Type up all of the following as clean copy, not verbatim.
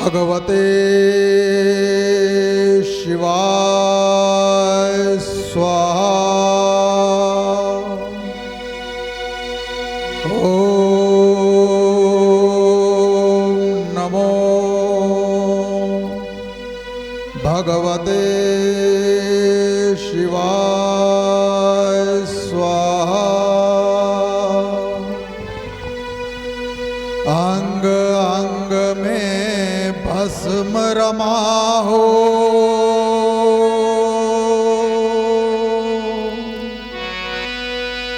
भगवते शिवाय स्वाहा। ओम नमो भगवते शिवाय स्वाहा। अंग अंग में भस्म रमा हो,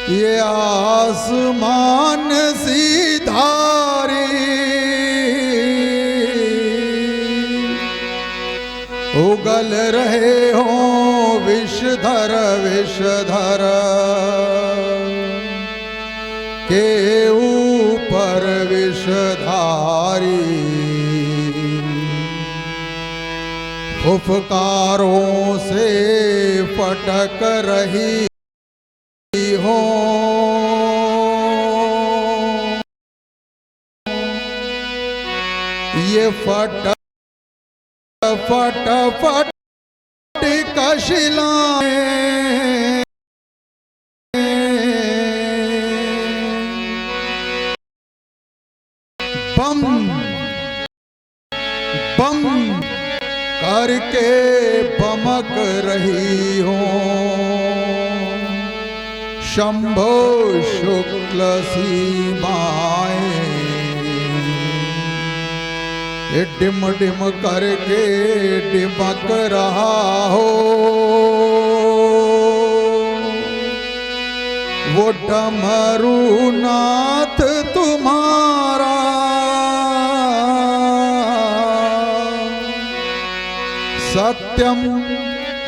ये आसमान सी धारी, उगल रहे हो विषधर विषधर के ऊपर विषधारी। फुफकारों से फटक रही हो, ये फट फट फट कशिलाएं बम बम करके बमक रही हो। शंभो शुक्ल सीमाएं डिम डिम करके डिमक रहा हो। वो डमरूनाथ तुम्हारा सत्यम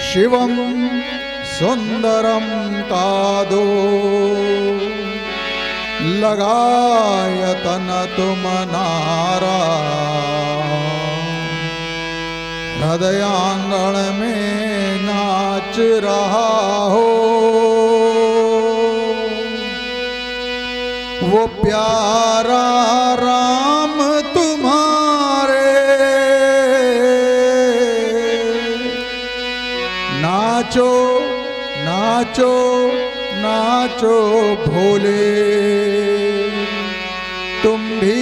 शिवम सुंदरम कादो। लगायतन तुम नारा हृदयांगण में नाच रहा हो। वो प्यारा राम तुम्हारे नाचो नाचो नाचो भोले, तुम भी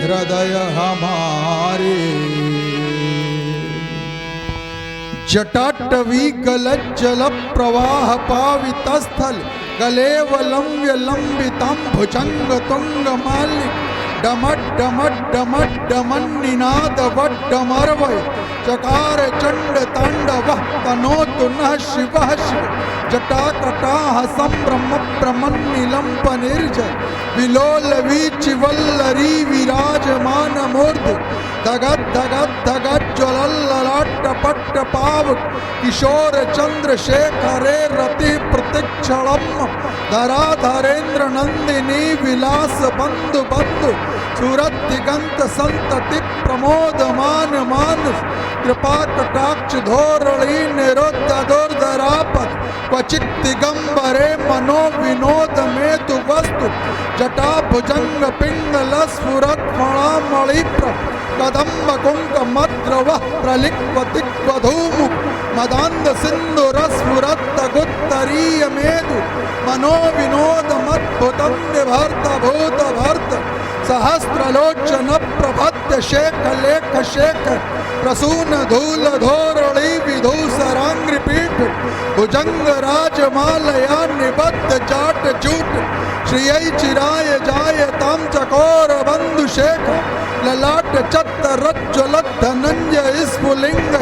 हृदय हमारे। जटाटवी गलज्जल प्रवाह पावित स्थल गलेवलंब्य लंबितम भुजंग तुंग मालिक डमट डमट डमट डमन्निनाद वड्डमर्वय चकार चंड तांडव तनोतु नः शिवः शिव। जटाकटाह संभ्रम प्रमन्निलंप निर्जय विलोल वीचिवल्लरी विराजमान मूर्ध धगत धगत धगत ज्वलल्ललाट पट्ट पावक किशोर चंद्रशेखरे रति प्रतीक्षणम धराधरेन्द्र नंदिनी विलास बंधु बंधु सूरत दिगंत संतति प्रमोदमान मानस कृपा कटाक्ष धोरणी निरुद्ध दुर्धरापद क्वचित दिगंबरे मनो विनोद में तु वस्तु। जटा भुजंग पिंगल स्फुरत फणामणिप्र कदम्ब कुंक मद्रव प्रलिक्वतिक्वधूम मदांध सिंधुर स्फुरत गुत्तरीय मेदु मनो विनोद मद्भुतं विभर्त भूत भर्त। सहस्रलोचन प्रभत्य शेख लेख शेखर प्रसून धूल धोरणी विधूसरांग्रि पीठ भुजंग राजमालया निबद्ध जाट जूट श्रियै चिराय जाय ताम चकोर बंधु शेख ललाट चत्त रज्ज्वलत धनंजय स्फुलिंग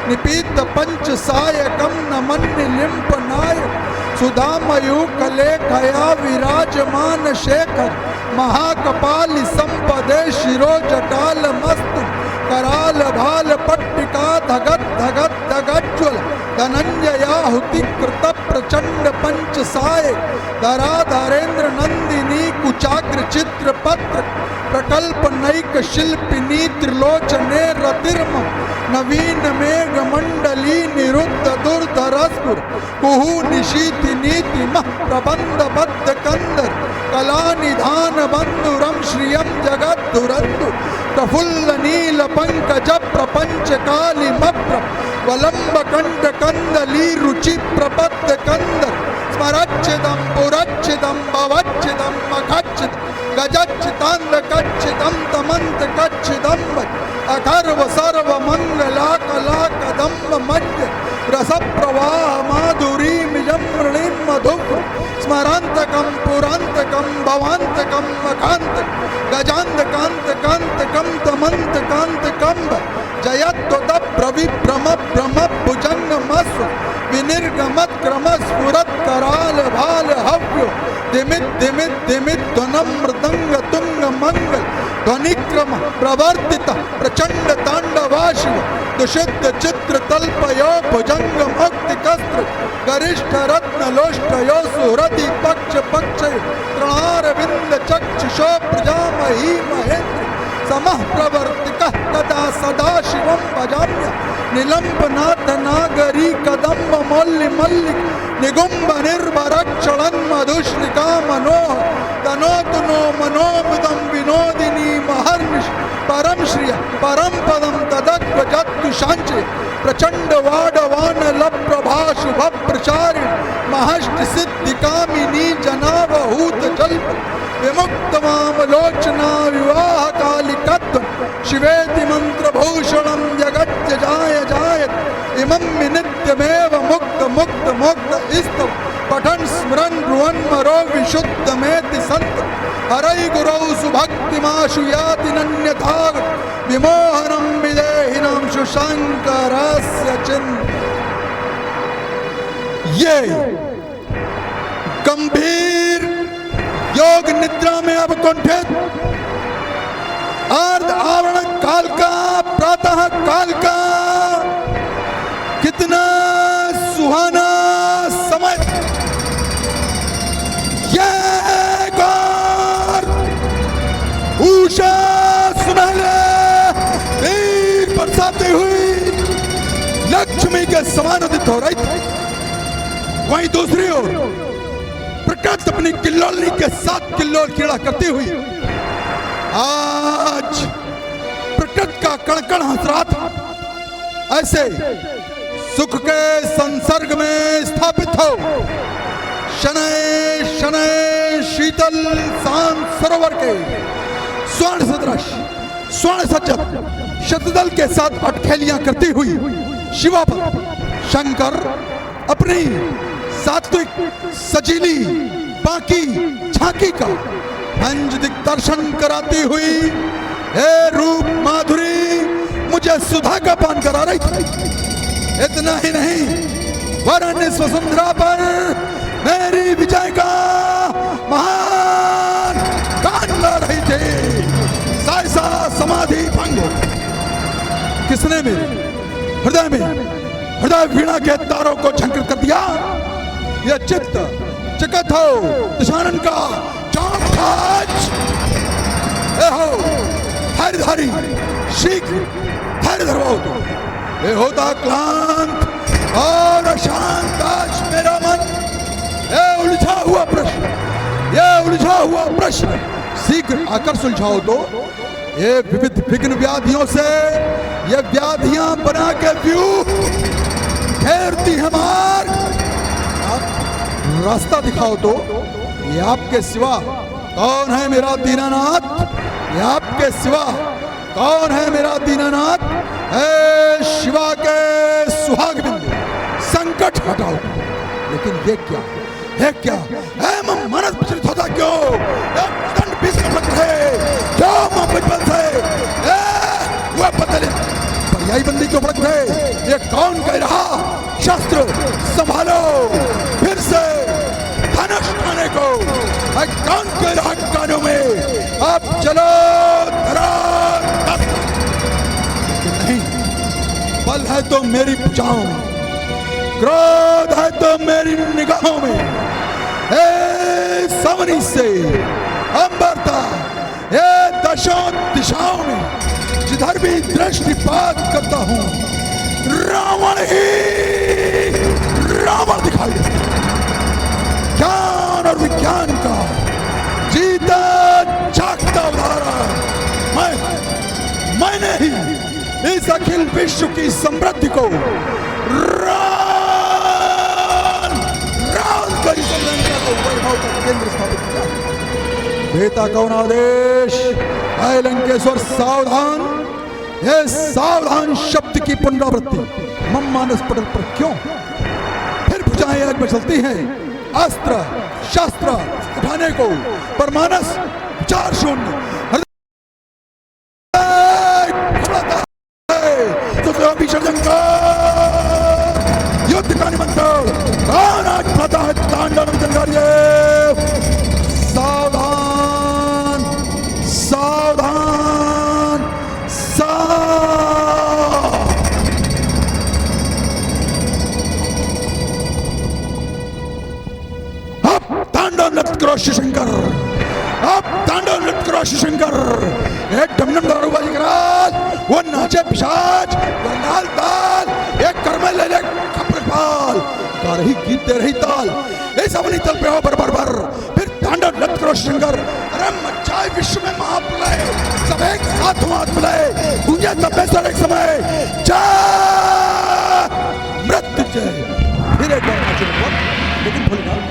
निपीत पंच सायकम नमन्नि लिंप नायक सुधामयु कलेखया विराजमान शेखर महाकपालि संपदे शिरो जटाल मस्तु कराल भाल पट्टिका धगत धगत धगज्ज्वल धनंजयाहुति कृत प्रचंड पंच साय धराधरेन्द्र नंदिनी कुचाग्र चित्र पत्र प्रकल्प नैक शिल्पिनी त्रिलोचने रतिर्म नवीन मेघ मंडली निरुद्ध दुर्धरस्पुर कुहू निशीति नीति मह प्रबंध बद्ध कंदर कला निधान बंधुरम श्रियम जगत धुरंधु प्रफुल्ल नील पंकज प्रपंच काली मप्र वलंब कंठ कंदली रुचि प्रपद्ध कंदर स्मरच्छिदम पुरच्छिदम भवच्छिदम मखच्छिद गजच्छितांद कच्छिदम तमंत कच्छिदम अखर्व सर्व मंगला कला कदम्ब मध्य रस प्रवाह माधुरी मिजमृणीम मधुप्र स्मरांतकम पुरांतकम भवांतकम मखांत गजांत कांत कांत कम तमंत कांत कंब जयत्व प्रविभ्रम भ्रम भुजंग मस्व विनिर्गमत क्रम स्फुरत कराल भाल हव्यो दिमित दिमित दिमित ध्वनम मृदंग तुंग मंगल ध्वनिक्रम प्रवर्तित प्रचंड तांडवाशिव दुषित चित्र तल्पयो भुजंग मुक्ति कस्त्र गरिष्ठ रत्न लोष्टयो सुहृदि पक्ष पक्षयो तृणार विंद चक्षुषो प्रजामही महेंद्र समः प्रवर्तिकः तदा सदा शिवं भजाम्य निलंबनाथ नागरी कदम्ब मल्लि मल्लिक निगुंब निर्भरक्षणं मधुश्रिका मनोह तनोतु नो मनोमुदं विनोदिनी महर्निश परम श्रिय परम पदम तदग्व जत्तु शांचे प्रचंड वाडवान लप्रभा शुभ प्रचारिण महष्ट सिद्धि कामिनी जनावहूत जल्प विमुक्त मामलोचना विवाह कालिकत्व शिवेति मंत्र भूषणम जगज्ज जाय जायत इमं नित्यमेव मुक्त मुक्त मुक्त इस्तव पठन स्मरन रुवन मरो विशुद्ध मेति संत हरै गुरौ सुभक्तिमाशु याति नन्यथा विमोहनम विदेहिनां शुशंकरस्य चिन्त। ये गंभीर योग निद्रा में अब कुंठित अर्ध आवरण काल का प्रातः काल का कितना सुहाना समय। ये गौर उषा सुनहले एक बरसाती हुई लक्ष्मी के समान उदित हो रही थी। वहीं दूसरी ओर प्रकृति अपनी किल्लोलनी के साथ किल्लोल कीड़ा करती हुई आज प्रकृति का कण-कण हंस रहा था। ऐसे सुख के संसर्ग में स्थापित हो शनय शनय शीतल शांत सरोवर के स्वर्ण सदृश स्वर्ण सज्जत शतदल के साथ अटखेलियां करती हुई शिवापत शंकर अपनी सात्विक सजीली बाकी झांकी का अंज दिग्दर्शन कराती हुई हे रूप माधुरी मुझे सुधा का पान करा रही थी। इतना ही नहीं वरन स्वसुंदरा पर मेरी विजय का महान गान गा रही थी। साइसा समाधि भंग किसने मेरे हृदय में हृदय वीणा के तारों को झंकृत कर दिया। यह चित्त चिकत हो दशानन का हो धैर्यधारी शीघ्र धैर्य धरवाओ तो ये होता क्लांत और अशांत आज मेरा मन। ये उलझा हुआ प्रश्न शीघ्र आकर सुलझाओ तो ये विविध विघ्न व्याधियों से ये व्याधियां बना के व्यूह घेरती है मार्ग। आप रास्ता दिखाओ तो ये आपके सिवा कौन है मेरा दीनानाथ। ये आपके सिवा कौन है मेरा दीनानाथ। है शिवा के सुहाग बिंदु संकट हटाओ। लेकिन ये क्या है क्या है मनस विचलित होता क्यों दंड बीच है क्यों बचपन से वह पतले पर्यायी बंदी क्यों भड़क रहे। ये कौन कह रहा शस्त्र संभालो फिर से धनुष उठाने को। कौन कह रहा कानों में अब चलो नहीं। बल है तो मेरी भुजाओं में क्रोध है तो मेरी निगाहों में। समनी से अंबरता ये दशों दिशाओं में जिधर भी दृष्टिपात करता हूं रावण ही रावण दिखाई देता। ज्ञान और विज्ञान का जीता जागता उदाहरण मैंने ही इस अखिल विश्व की समृद्धि को वैभव का केंद्र स्थापित किया। देता कौन आदेश? ऐ लंकेश्वर सावधान। ये सावधान शब्द की पुनरावृत्ति मम मानस पटल पर क्यों? फिर भुजाएं आग में चलती हैं अस्त्र शस्त्र उठाने को, पर मानस विचार शून्य। युद्ध का निमंत्रण कौन आज पाता है? तांडव सावधान सावधान अब तांडव नृत्य करो शिशंकर, अब तांडव नृत्य करो शिशंकर। एक डमडम दारूबाजी कराज, वो नाचे पिशाच, वो नाल ताल, एक कर्मे ले ले खपरपाल, गा रही गीत दे रही ताल, इस अपनी तल पे हो बर बर बर। फिर तांडव नृत्य करो शिशंकर। अरे मचाए विश्व में महाप्रलय, सब एक साथ हाथ मिलाए, गूंजे तपेश्वर एक समय जय मृत्युंजय। फिर एक बार नाचे लेकिन भोलेनाथ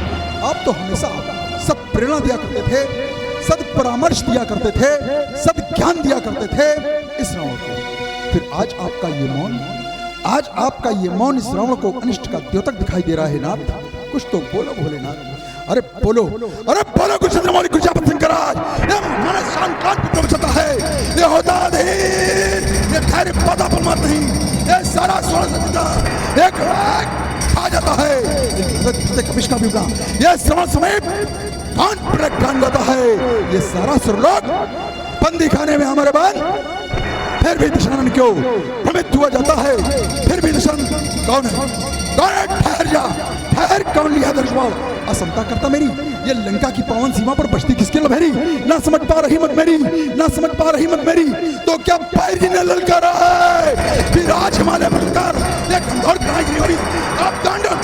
आप तो हमेशा सद प्रेरणा दिया करते थे, सद परामर्श दिया करते थे, सद ज्ञान दिया करते थे इस रावण को। फिर आज आपका ये मौन, आज आपका ये मौन इस रावण को अनिष्ट का द्योतक दिखाई दे रहा है नाथ। कुछ तो बोलो भोलेनाथ, अरे बोलो, अरे बोलो कुछ। चंद्रमौली कुचापत सिंहराज, ये मन शान कांत पे बचता है, ये होता धीर, ये धैर्य पता परमात नहीं, ये सारा सोलह सत्ता एक आ जाता है। कपिश का विवरण ये समय समय कान पर कान गाता है। ये सारा सुरलोक बंदी खाने में हमारे बंद, फिर भी दशानन क्यों भ्रमित हुआ जाता है? फिर भी दशानन कौन है? कौन है? ठहर जा, ठहर। कौन लिया दर्शवाल? असमता करता मेरी ये लंका की पावन सीमा पर बचती किसके लभेरी? ना समझ पा रही मत मेरी, ना समझ पा रही मत मेरी, तो क्या पैरी ने ललकारा है? फिर आज हिमालय में ललकार एक और क्रांति हुई। अब तांडव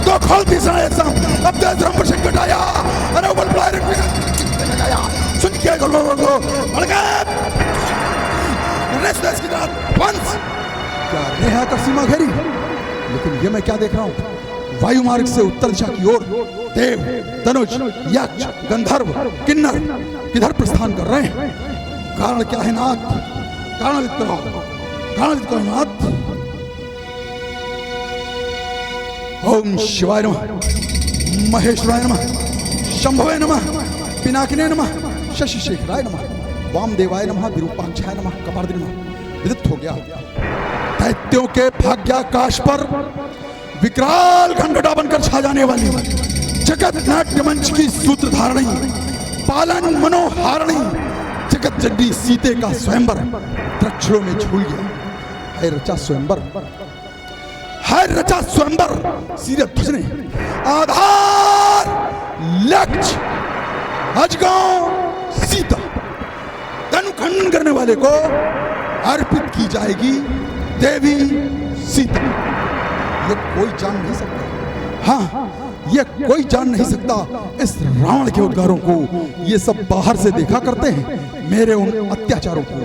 तो खोलती साए सम, अब देश राम पर संकट आया। अरे ऊपर बुलाए लगाया, सुन के गोलो मलका रेस्टलेस की तरह वंश क्या रेहा कर सीमा घेरी। लेकिन ये मैं क्या देख रहा हूँ? वायु मार्ग से उत्तर दिशा की ओर देव, धनुष, यक्ष, गंधर्व, किन्नर किधर प्रस्थान कर रहे हैं? कारण क्या है नाथ? कारण करो, कारण करो नाथ। ओम शिवाय नमः, महेश्वराय नमः, शंभवे नमः, पिनाकिने नमः, शशि शेखराय नमः, वामदेवाय नमः, विरूपाक्षाय नमः, कपार्दिने नमः। विदित हो गया दैत्यों के भाग्याकाश पर विकराल घंघटा बनकर छा जाने वाली जगत नाट्य मंच की सूत्रधारणी, पालन मनोहारणी, जगत जगदी सीते का स्वयंवर वृक्षों में झूल गया। है रचा स्वयंवर, है रचा स्वयंवर। सीरत तुझने आधार लक्ष्य अजगांव सीता तनु खंडन करने वाले को अर्पित की जाएगी देवी सीता। ये कोई जान नहीं सकता, हाँ ये कोई जान नहीं सकता इस रावण के उद्गारों को। ये सब बाहर से देखा करते हैं मेरे उन अत्याचारों को।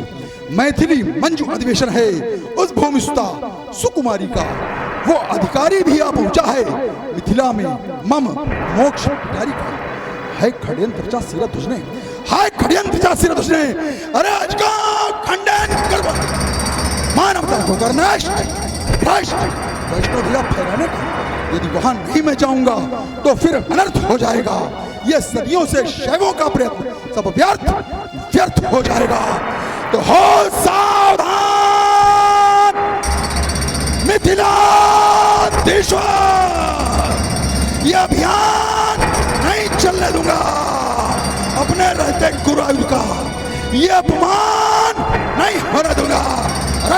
मैथिली मंजू अधिवेशन है उस भूमिसुता सुकुमारी का, वो अधिकारी भी आ पहुंचा है मिथिला में मम मोक्ष कारी का। है खड्यंत्र चा सिरा तुझने, हाय खड्यंत्र चा सिरा तुझने। अरे आज का खंडन कर मानवता को करना वैष्णव ध्वजा फहराने का। यदि वहां नहीं मैं जाऊंगा तो फिर अनर्थ हो जाएगा। ये सदियों से शैवों का प्रयत्न सब व्यर्थ हो जाएगा। तो हो सावधान मिथिलाधीश्वर, ये अभियान नहीं चलने दूंगा अपने रहते गुरु आयुध का। ये अपमान नहीं होने दूंगा।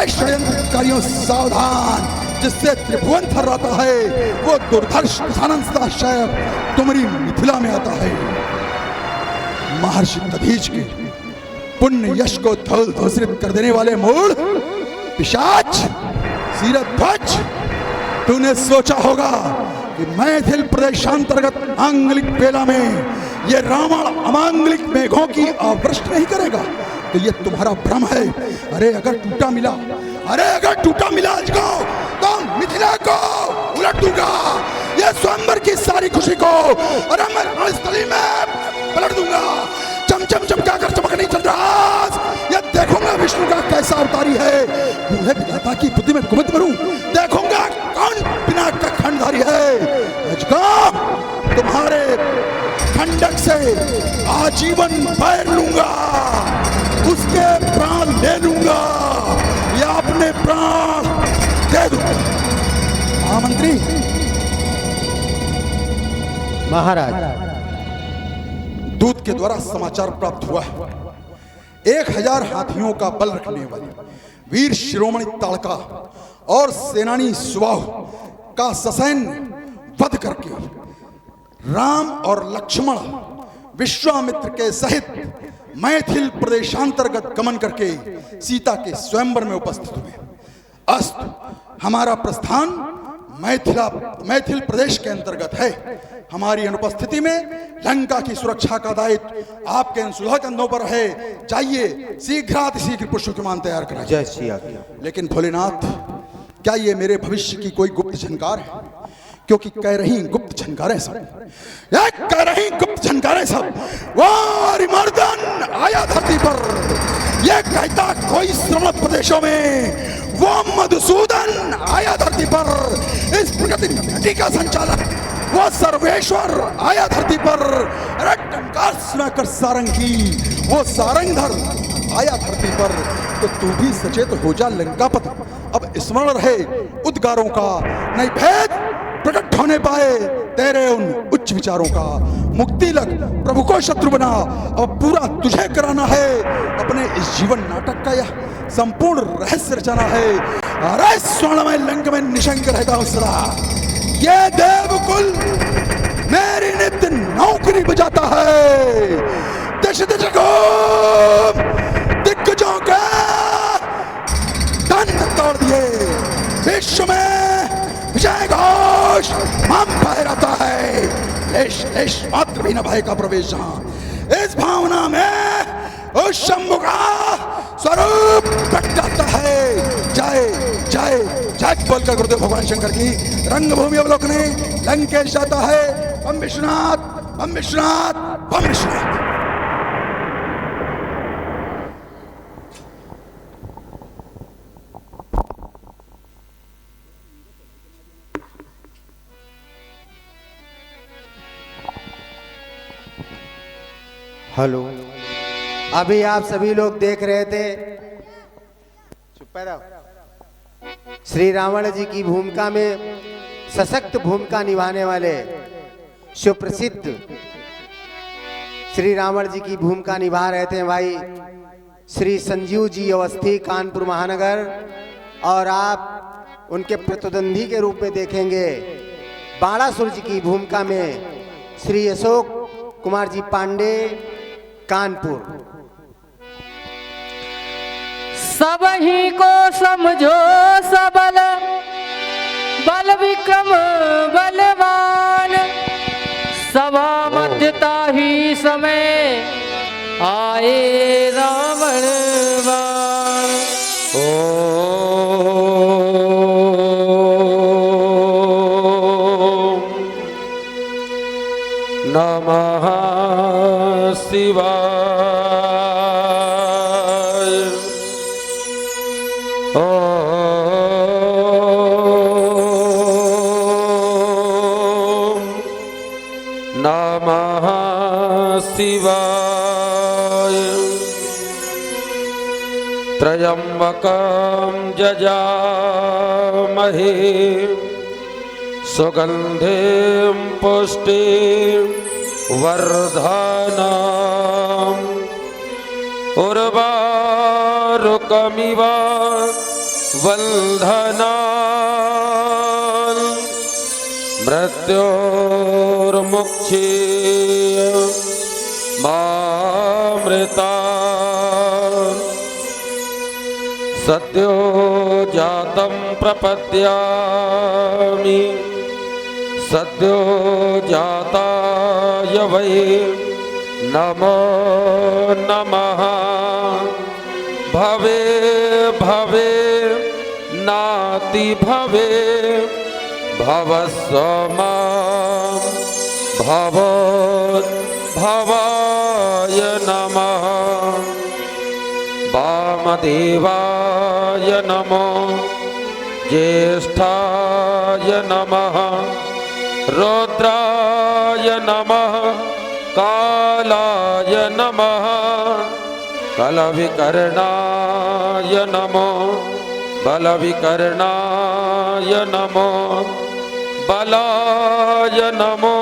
षड्यंत्रकारियों सावधान, जिससे त्रिभुवन थर्राता है वो दुर्धर्ष शायद तुम्हारी मिथिला में आता है। महर्षि दधीच के पुण्य यश को धौल धूसरित कर देने वाले मूढ़ पिशाच सीरध्वज, तूने सोचा होगा कि मैथिल प्रदेशांतर्गत आंगलिक बेला में ये रावण अमांगलिक मेघों की आवृष्टि नहीं करेगा, तो ये तुम्हारा भ्रम है। अरे अगर टूटा मिला आज को तो मिथिला को उलट दूंगा, ये स्वयंवर की सारी खुशी को और मैं रणस्थली में पलट दूंगा। चमचम चमका कर चमकनी चंद्रहास, ये देखूंगा विष्णु का कैसा अवतारी है। बूढ़े विधाता की बुद्धि में कुमत मरूं, देखूंगा कौन पिनाक का खंडधारी है। अजगर तुम्हारे खंडक से आजीवन पैर लूंगा, उसके प्राण ले लूंगा या अपने प्राण दे दूंगा। महामंत्री महाराज, दूत के द्वारा समाचार प्राप्त हुआ है। 1000 हाथियों का बल रखने वाली वीर शिरोमणि ताड़का और सेनानी सुबाहु का ससैन्य वध करके राम और लक्ष्मण विश्वामित्र के सहित मैथिल प्रदेशांतर्गत गमन करके सीता के स्वयंवर में उपस्थित हुए। अस्तु, हमारा प्रस्थान मैथिल प्रदेश के अंतर्गत है। हमारी अनुपस्थिति में लंका की सुरक्षा का दायित्व आपके इन सुलह कंधों पर है। जाइए शीघ्रातिशीघ्र पुष्प विमान तैयार कराइए। जय श्री आज्ञा। लेकिन भोलेनाथ, क्या ये मेरे भविष्य की कोई गुप्त झनकार है? क्योंकि कह रही गुप्त झनकारें सब, कह रही गुप्त झनकारें सब, वो अरिमर्दन आया धरती पर, यह कहता कोई श्रवण प्रदेशों में वो मधुसूदन आया धरती पर, इस प्रगति नदी का संचालक वो सर्वेश्वर आया धरती पर, अरे टंकार सुनाकर सारंगी वो सारंगधर आया धरती पर। तो तू भी सचेत हो जा लंकापति, अब स्मरण रहे उद्गारों का, नहीं भेद प्रकट होने पाए तेरे उन उच्च विचारों का। मुक्ति लग प्रभु को शत्रु बना, अब पूरा तुझे कराना है। अपने इस जीवन नाटक का यह संपूर्ण रहस्य रचना है। अरे स्वर्णमय लंक में निशंक रहता हूं सदा, ये देवकुल मेरी नित्य नौकरी बजाता है। दिश दिश को दिग्गजों के दंड तोड़ दिए, विश्व में विजय घोष हम फहराता है। लेश मात्र भी न भय का प्रवेश जहां इस भावना में उस शंभु का स्वरूप प्रकटाता है। जय जय जय बोलकर गुरुदेव भगवान शंकर की रंगभूमि अवलोकने लंकेश जाता है। बम विश्वनाथ, बम विश्वनाथ, बम विश्वनाथ। हेलो, अभी आप सभी लोग देख रहे थे, चुप रहो, श्री रावण जी की भूमिका में सशक्त भूमिका निभाने वाले सुप्रसिद्ध श्री रावण जी की भूमिका निभा रहे थे भाई श्री संजीव जी अवस्थी, कानपुर महानगर। और आप उनके प्रतिद्वंदी के रूप में देखेंगे बाणासुर जी की भूमिका में श्री अशोक कुमार जी पांडे, कानपुर। सब ही को समझो सबल, बल विक्रम बलवान, सभा मध्यता ही समय आए रावण बाण। नमः शिवाय। नमः शिवाय। त्र्यंबकं यजामहे सुगंधिं पुष्टिं वर्धनम् उर्वारुकमिव वल्धनान् मृत्योर्मुक्षीय अमृता सद्यो जातं प्रपद्यामि सद्यो जाताय वै नमो नमः भवे भवे नाति भवे भवस्व मां भवोत् भवाय नमः वामदेवाय नमो ज्येष्ठाय नमः रुद्राय नमः कालाय नमः कलविकर्णाय नमो बलविकर्णाय नमो बलाय नमो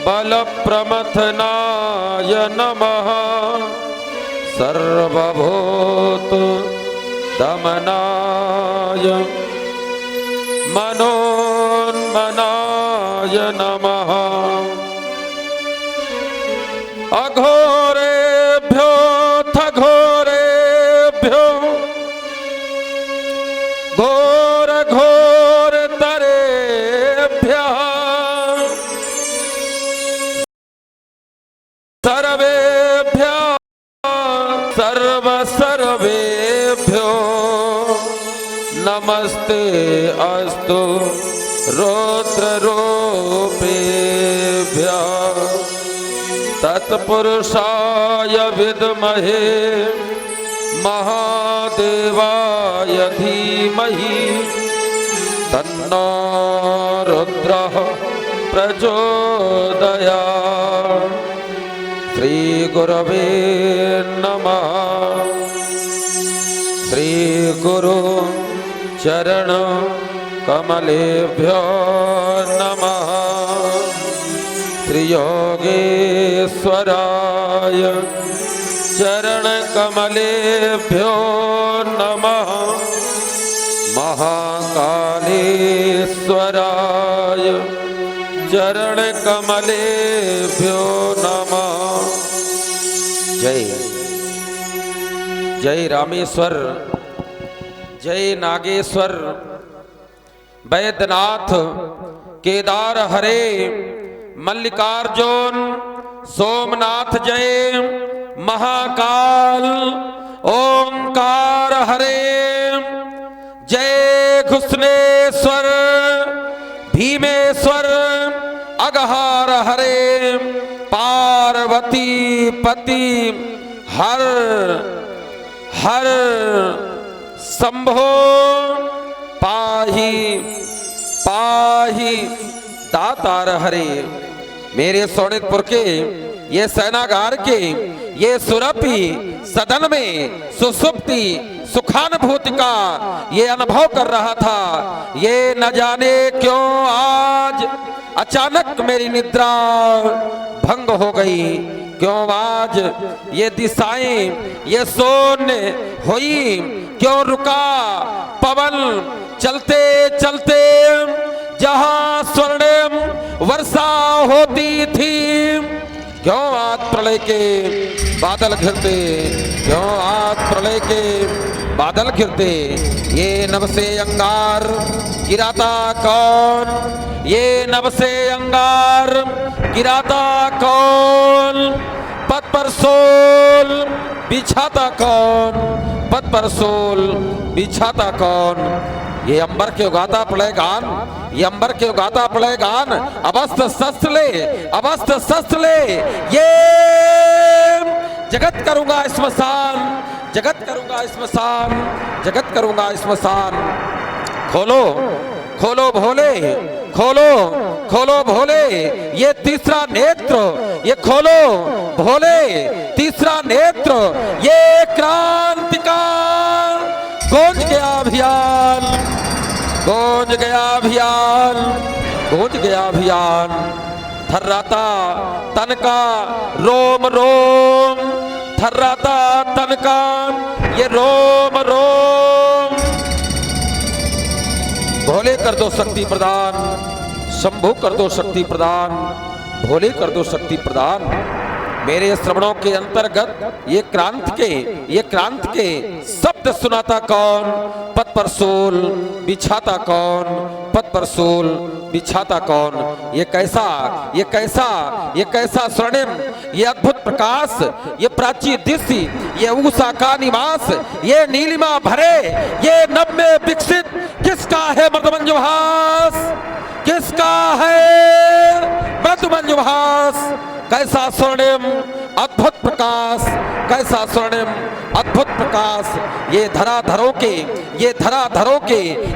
बलप्रमथनाय नमः सर्वभूत दमनाय मनोन्मनाय नमः अघोरेभ्यो थघोरेभ्यो घोर घोर तरेभ्यः सर्वेभ्यः सर्व सर्वेभ्यो नमस्ते अस्तु रौद्ररूपेभ्यः तत्पुरुषाय विद्महे महादेवाय धीमहि तन्नो रुद्रः प्रचोदयात् श्री गुरवे नमः श्री गुरु चरण कमलेभ्यो नमः श्री योगेश्वराय चरण कमलेभ्यो नमः महाकालेश्वराय चरण कमलेभ्यो नमः। जय जय रामेश्वर जय नागेश्वर वैद्यनाथ केदार हरे मल्लिकार्जुन सोमनाथ जय महाकाल ओंकार हरे जय घुसनेश्वर भीमेश्वर अगहार हरे पार्वती पति हर हर शंभो पाही पाही दातार हरे। मेरे सोनितपुर के ये सेनागार के ये सुरपी सदन में सुसुप्ति सुखानुभूति का ये अनुभव कर रहा था। ये न जाने क्यों आज अचानक मेरी निद्रा भंग हो गई, क्यों आज ये दिशाएं ये शून्य हुई, क्यों रुका पवन चलते चलते जहां स्वर्णिम वर्षा होती थी, क्यों आज प्रलय के बादल घिरते, क्यों आज प्रलय के बादल घिरते। ये नभ से अंगार गिराता कौन, ये नभ से अंगार गिराता कौन, पद पर सोल बिछाता कौन, पद पर सोल बिछाता कौन। ये अंबर के उगाता प्रलय गान, ये अंबर के उगाता प्रलय गान, अवस्थ शस्त्र ले अवस्थ शस्त्र ले, ये जगत करूंगा स्मशान, जगत करूंगा स्मशान, जगत करूंगा स्मशान। खोलो खोलो भोले, खोलो खोलो भोले ये तीसरा नेत्र, ये खोलो भोले तीसरा नेत्र। ये क्रांति का गूंज गया अभियान, गूंज गया अभियान, गूंज गया अभियान। थर्राता तन का रोम रोम, थर्राता तन का ये रोम रोम। भोले कर दो शक्ति प्रदान, शंभु कर दो शक्ति प्रदान, भोले कर दो शक्ति प्रदान। मेरे श्रवणों के अंतर्गत ये क्रांत के शब्द सुनाता कौन, पद पर सोल बिछाता कौन, पद पर सोल बिछाता कौन। ये कैसा स्वर्णिम, ये अद्भुत प्रकाश, ये प्राची दृष्टि, ये उषा का निवास, ये नीलिमा भरे, ये नभ में विकसित किसका है मृदुमंजुभास, किसका है मृदुमंजुभास। कैसा स्वर्णिम अद्भुत प्रकाश, कैसा स्वर्णिम अद्भुत प्रकाश। ये धराधरों के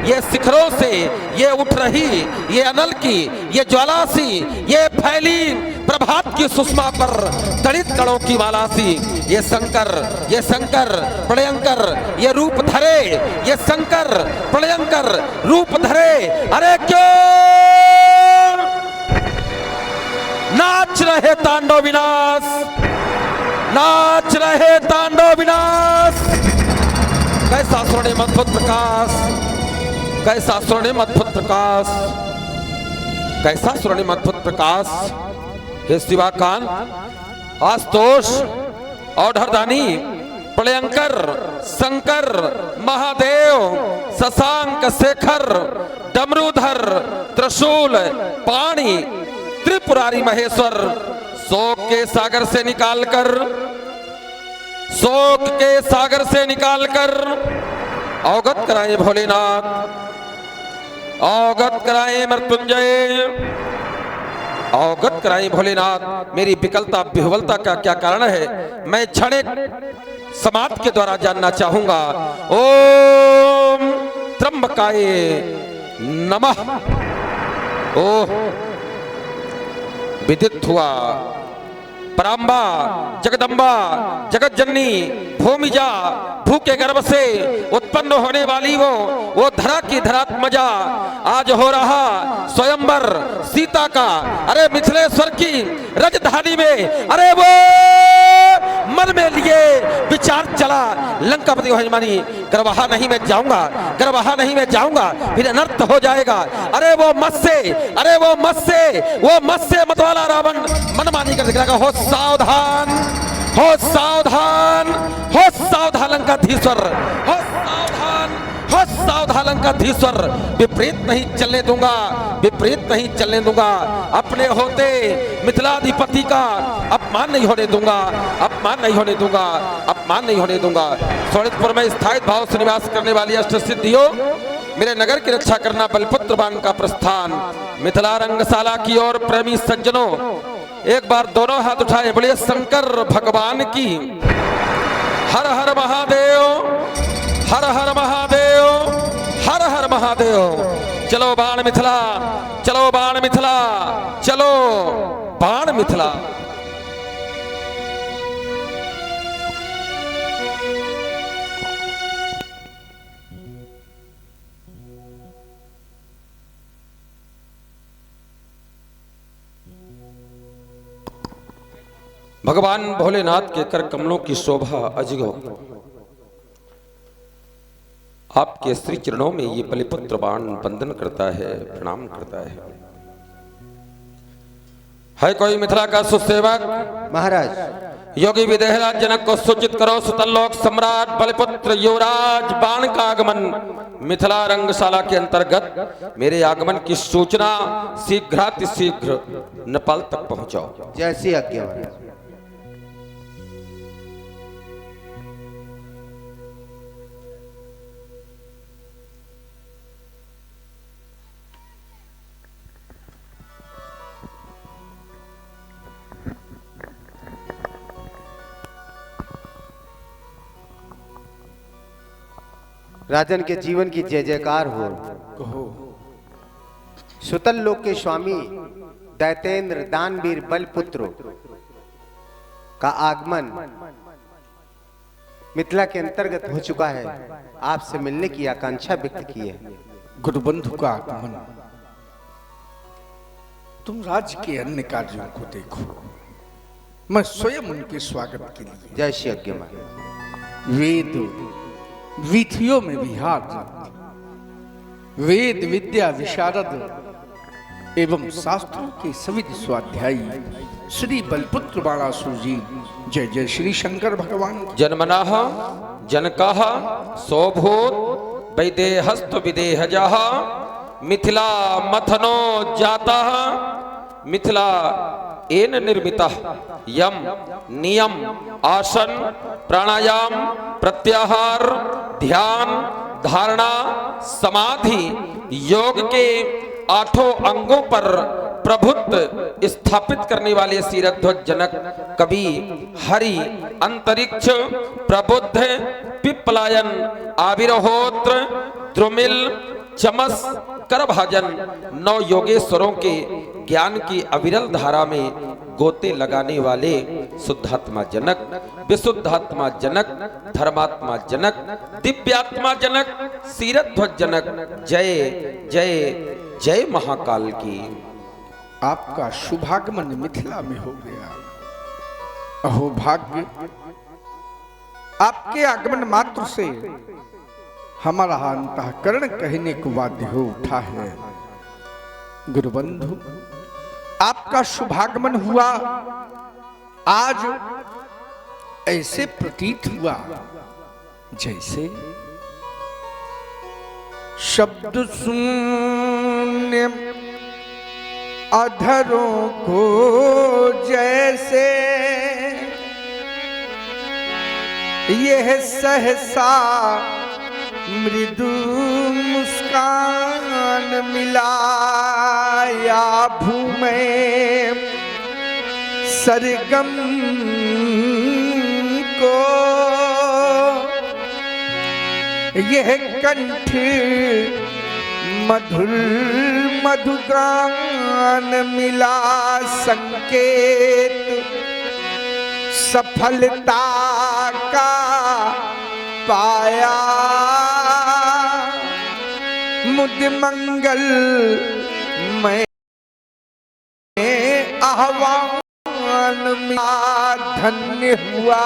ये शिखरों से ये उठ रही, ये अनल की, ये ज्वाला सी, ये फैली प्रभात की सुषमा पर तड़ित कणों की माला सी। ये शंकर प्रलयंकर ये रूप धरे, ये शंकर प्रलयंकर रूप धरे। अरे क्यों नाच रहे तांडव विनाश, नाच रहे तांडव विनाश। कैसा स्वर्णिम अद्भुत प्रकाश, कैसा स्वर्णिम अद्भुत प्रकाश, कैसा स्वर्णिम अद्भुत प्रकाश। हे शिवाकांत, आशुतोष, औढ़रदानी, प्रलयंकर, शंकर, महादेव, शशांक शेखर, डमरूधर, त्रिशूल, पाणी, त्रिपुरारी महेश्वर, शोक के सागर से निकालकर अवगत कराए भोलेनाथ, अवगत कराए मृत्युंजय, अवगत कराए भोलेनाथ। मेरी विकलता विह्वलता का क्या कारण है, मैं क्षणिक समाधि के द्वारा जानना चाहूंगा। ओम त्र्यंबकाय नमः। ओह विदित हुआ, पराम्बा, जगदम्बा, जगत जननी, भूमिजा, भू के गर्भ से उत्पन्न होने वाली वो धरा की धरात्मजा, आज हो रहा स्वयंवर सीता का। अरे मिथिलेश्वर की रजधानी में, अरे वो मन में लिए विचार चला, लंकापति हनुमानी, गर्वहा नहीं मैं जाऊंगा, गर्वहा नहीं मैं जाऊंगा, फिर अनर्थ हो जाएगा। अरे वो मत से मतवाला रावण मनमानी कर दिखाएगा। हो सावधान, हो सावधान, हो सावधान लंकाधीश्वर, हो सावधान, हो सावधान लंकाधीश्वर। विपरीत नहीं चलने दूंगा, विपरीत नहीं चलने दूंगा। अपने होते मिथिलाधिपति का अपमान नहीं होने दूंगा, अपमान नहीं होने दूंगा, अपमान नहीं होने दूंगा। शोणितपुर में स्थायी भाव से निवास करने वाली अष्ट सिद्धियों, मेरे नगर की रक्षा करना बलपुत्र बाण का प्रस्थान। मिथिला रंगशाला की ओर प्रेमी सज्जनों, एक बार दोनों हाथ उठाए, बोलिए शंकर भगवान की। हर हर महादेव, हर हर महादेव, हर हर महादेव। चलो बाण मिथिला, चलो बाण मिथिला, चलो बाण मिथिला। भगवान भोलेनाथ के कर कमलों की शोभा अजगो, आपके श्री चरणों में ये बलिपुत्र बाण वंदन करता है, प्रणाम करता है कोई मिथिला का सुसेवक? महाराज योगी विदेहराज जनक को सूचित करो, सुतलोक सम्राट बलिपुत्र युवराज बाण का आगमन मिथिला रंगशाला के अंतर्गत। मेरे आगमन की सूचना शीघ्रातिशीघ्र नेपाल तक पहुंचाओ। जैसी आज्ञा महाराज। राजन के जीवन की जय जयकार हो। सुतल लोक के स्वामी दैतेंद्र दानवीर बलपुत्र का आगमन मिथिला के अंतर्गत हो चुका है। आपसे मिलने की आकांक्षा व्यक्त की है। गुरुबंधु का आगमन, तुम राज्य के अन्य कार्यों को देखो, मैं स्वयं उनके स्वागत के लिए जय श्री आज्ञा महाराज। वेद वीथियों में विहार, वेद विद्या विशारद एवं शास्त्रों के सविद स्वाध्यायी श्री बलपुत्र बाणासुर जी। जय जय श्री शंकर भगवान। जन्मनः जनकः सोऽभूत् वैदेहस्त विदेहजः मिथिला मथनो जातः मिथिला एन निर्मितः यम नियम आसन प्राणायाम प्रत्याहार ध्यान धारणा समाधि योग के 8 अंगों पर प्रभुत्व स्थापित करने वाले सीरध्वज जनक कवि हरि अंतरिक्ष प्रबुद्ध पिप्पलायन आविर्होत्र द्रुमिल चमस करभाजन 9 योगेश्वरों के ज्ञान की अविरल धारा में गोते लगाने वाले शुद्धात्मा जनक विशुद्धात्मा जनक धर्मात्मा जनक दिव्यात्मा जनक सीरध्वज जनक जय जय जय महाकाल की। आपका शुभागमन मिथिला में हो गया। अहो भाग्य, आपके आगमन मात्र से हमारा अंतःकरण कहने को बाध्य हो उठा है। गुरुबंधु, आपका शुभागमन हुआ, आज ऐसे प्रतीत हुआ जैसे शब्द शून्य अधरों को जैसे यह सहसा मृदु मुस्कान मिलाया भूमि सरगम को यह कंठ मधुर मधुगान मिला संकेत सफलता का पाया मुद मंगल में आह्वान मिला धन्य हुआ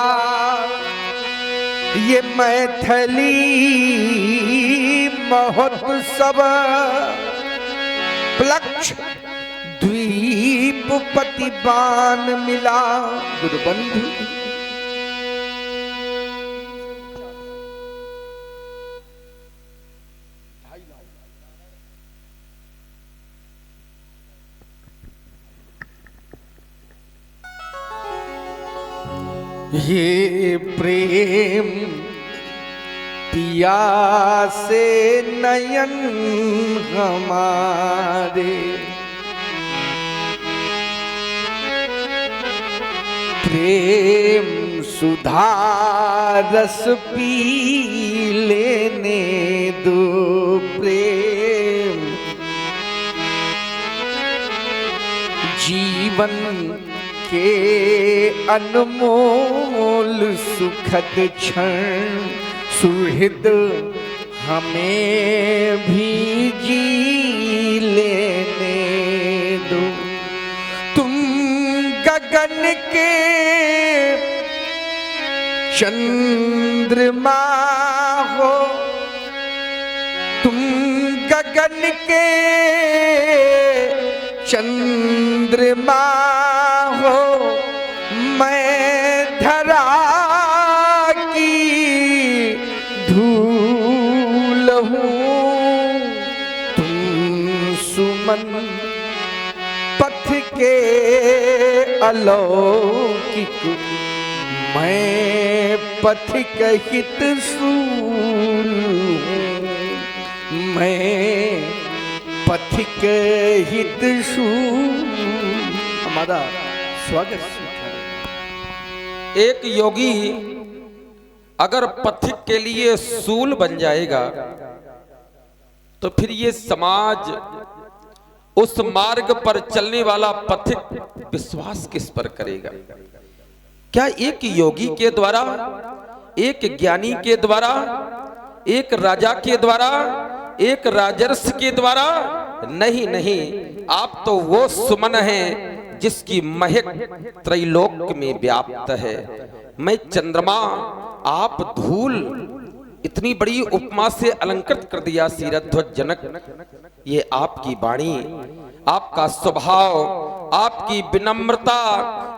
ये मैथिली महोत्सव प्लक्ष द्वीप पतिबान मिला। गुरुबंधु, ये प्रेम पिया से नयन हमारे प्रेम सुधा रस पी लेने दो प्रेम जीवन के अनमोल सुखद क्षण सुहृद हमें भी जी लेने दो। तुम गगन के चंद्रमा हो, तुम गगन के चंद्रमा हो, मैं धरा की धूल हूँ। तुम सुमन पथ के अलौकिक, मैं पथिक हित सूल हूँ। मैं पथिक हित सूल। हमारा स्वागत स्वीकार। एक योगी अगर पथिक के लिए सूल बन जाएगा तो फिर ये समाज उस मार्ग पर चलने वाला पथिक विश्वास किस पर करेगा? क्या एक योगी के द्वारा, एक ज्ञानी के द्वारा, एक राजा के द्वारा, एक राजर्षि के द्वारा? नहीं नहीं, आप तो वो सुमन हैं जिसकी महक त्रैलोक में व्याप्त है। मैं चंद्रमा, आप धूल, इतनी बड़ी उपमा से अलंकृत कर दिया शिरध्वज जनक। ये आपकी वाणी, आपका स्वभाव, आपकी विनम्रता,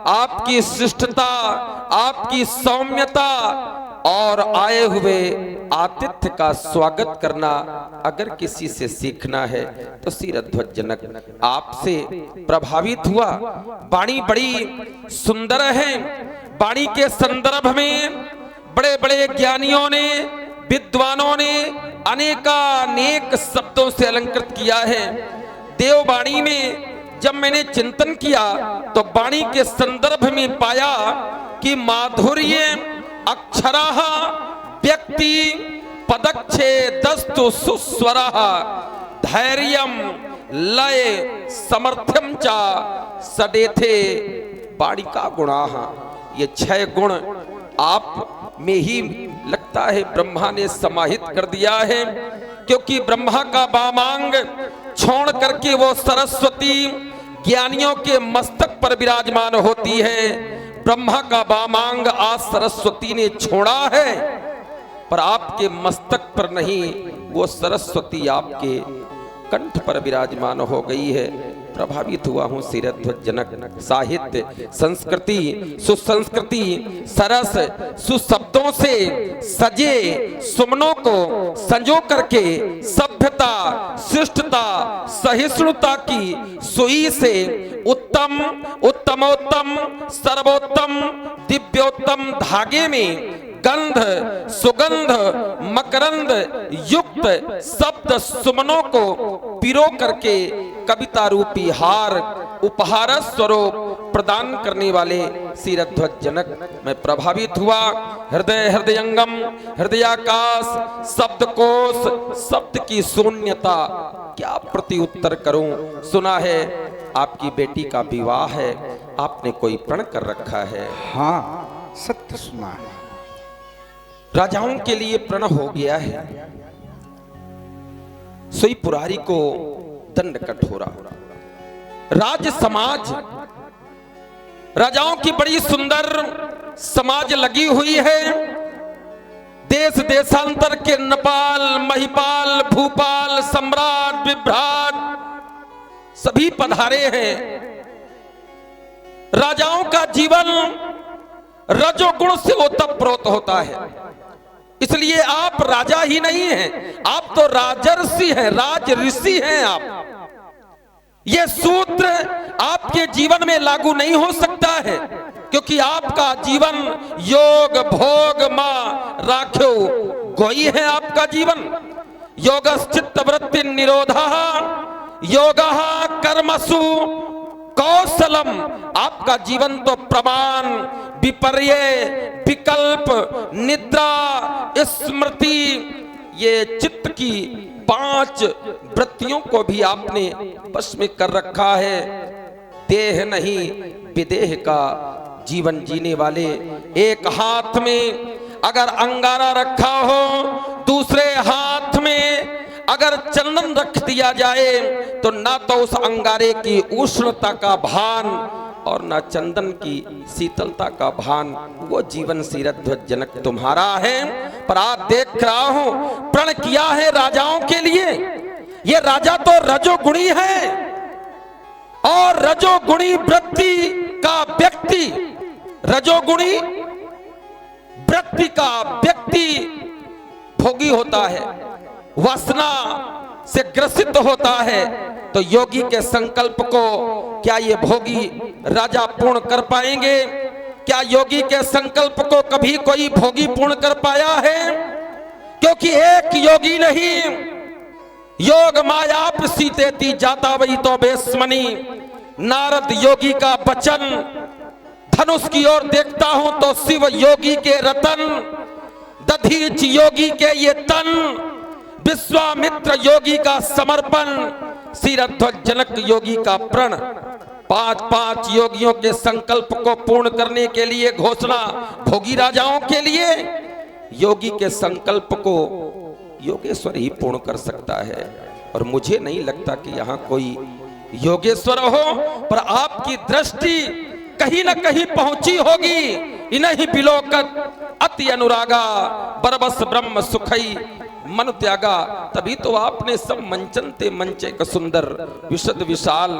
आपकी शिष्टता, आपकी सौम्यता और आए हुए आतिथ्य का स्वागत करना अगर किसी से सीखना है तो शिरध्वज जनक आपसे प्रभावित हुआ। वाणी बड़ी सुंदर है। वाणी के संदर्भ में बड़े बड़े ज्ञानियों ने, विद्वानों ने अनेकानेक शब्दों से अलंकृत किया है। देववाणी में जब मैंने चिंतन किया तो वाणी के संदर्भ में पाया कि माधुर्य, अक्षरः, व्यक्ति, पदच्छेदस्तु सुस्वरः, धैर्यं, लय, समर्थ्यं च सडेथे वाणी का गुणाः। ये 6 गुण आप में ही लगता है ब्रह्मा ने समाहित कर दिया है, क्योंकि ब्रह्मा का वामांग छोड़ करके वो सरस्वती ज्ञानियों के मस्तक पर विराजमान होती है। ब्रह्मा का वामांग आज सरस्वती ने छोड़ा है, पर आपके मस्तक पर नहीं, वो सरस्वती आपके कंठ पर विराजमान हो गई है। प्रभावित हुआ हूँ शिरध्वज जनक। साहित्य, संस्कृति, सुसंस्कृति, सरस सुशब्दों से सजे सुमनों को संजो करके सभ्यता, शिष्टता, सहिष्णुता की सुई से उत्तम, उत्तमोत्तम, सर्वोत्तम, दिव्योत्तम धागे में गंध, सुगंध, मकरंद युक्त शब्द सुमनों को पिरो करके कविता रूपी हार उपहार स्वरूप प्रदान करने वाले शिरध्वज जनक मैं प्रभावित हुआ। हृदय हृदयंगम, हृदयाकाश, शब्दकोश, शब्द की शून्यता, क्या प्रति उत्तर करूं। सुना है आपकी बेटी का विवाह है, आपने कोई प्रण कर रखा है? हाँ, सत्य सुना है। राजाओं के लिए प्रण हो गया है। सोई पुरारी को दंड कठोरा। राज समाज, राजाओं की बड़ी सुंदर समाज लगी हुई है। देश देशांतर के नपाल, महिपाल, भूपाल, सम्राट, विभ्राट सभी पधारे हैं। राजाओं का जीवन रजोगुण से ओतप्रोत होता है। इसलिए आप राजा ही नहीं हैं, आप तो राजर्षि हैं, राज ऋषि हैं आप। ये सूत्र आपके जीवन में लागू नहीं हो सकता है, क्योंकि आपका जीवन योग भोग मां राख्यो गोई है। आपका जीवन योगश्चित्त वृत्ति निरोधः योगः कर्मसु कौशलम। आपका जीवन तो प्रमाण, विपर्य, विकल्प, निद्रा, स्मृति, ये चित्त की 5 वृत्तियों को भी आपने बस में कर रखा है। देह नहीं विदेह का जीवन जीने वाले। एक हाथ में अगर अंगारा रखा हो, दूसरे हाथ में अगर चंदन रख दिया जाए तो ना तो उस अंगारे की उष्णता का भान और ना चंदन की शीतलता का भान। वो जीवन शिरध्वज जनक तुम्हारा है। पर आज देख रहा हूं प्रण किया है राजाओं के लिए। ये राजा तो रजोगुणी है, और रजोगुणी वृत्ति का व्यक्ति, रजोगुणी वृत्ति का व्यक्ति भोगी होता है, वासना से ग्रसित होता है। तो योगी के संकल्प को क्या ये भोगी राजा पूर्ण कर पाएंगे? क्या योगी के संकल्प को कभी कोई भोगी पूर्ण कर पाया है? क्योंकि एक योगी नहीं, योग मायाप सीतेती जाता वही तो बेस्मनी। नारद योगी का वचन, धनुष की ओर देखता हूं तो शिव योगी के रतन, दधीच योगी के ये तन, विश्वामित्र योगी का समर्पण, शिरध्वज जनक योगी का प्रण। 5 योगियों के संकल्प को पूर्ण करने के लिए घोषणा भोगी राजाओं के लिए। योगी के संकल्प को योगेश्वर ही पूर्ण कर सकता है, और मुझे नहीं लगता कि यहाँ कोई योगेश्वर हो, पर आपकी दृष्टि कहीं ना कहीं पहुंची होगी। इन्हीं बिलोकत अति अनुरागा बरबस ब्रह्म सुखई मन त्यागा। तभी तो आपने सब मंचन ते मंचे का सुंदर विशद विशाल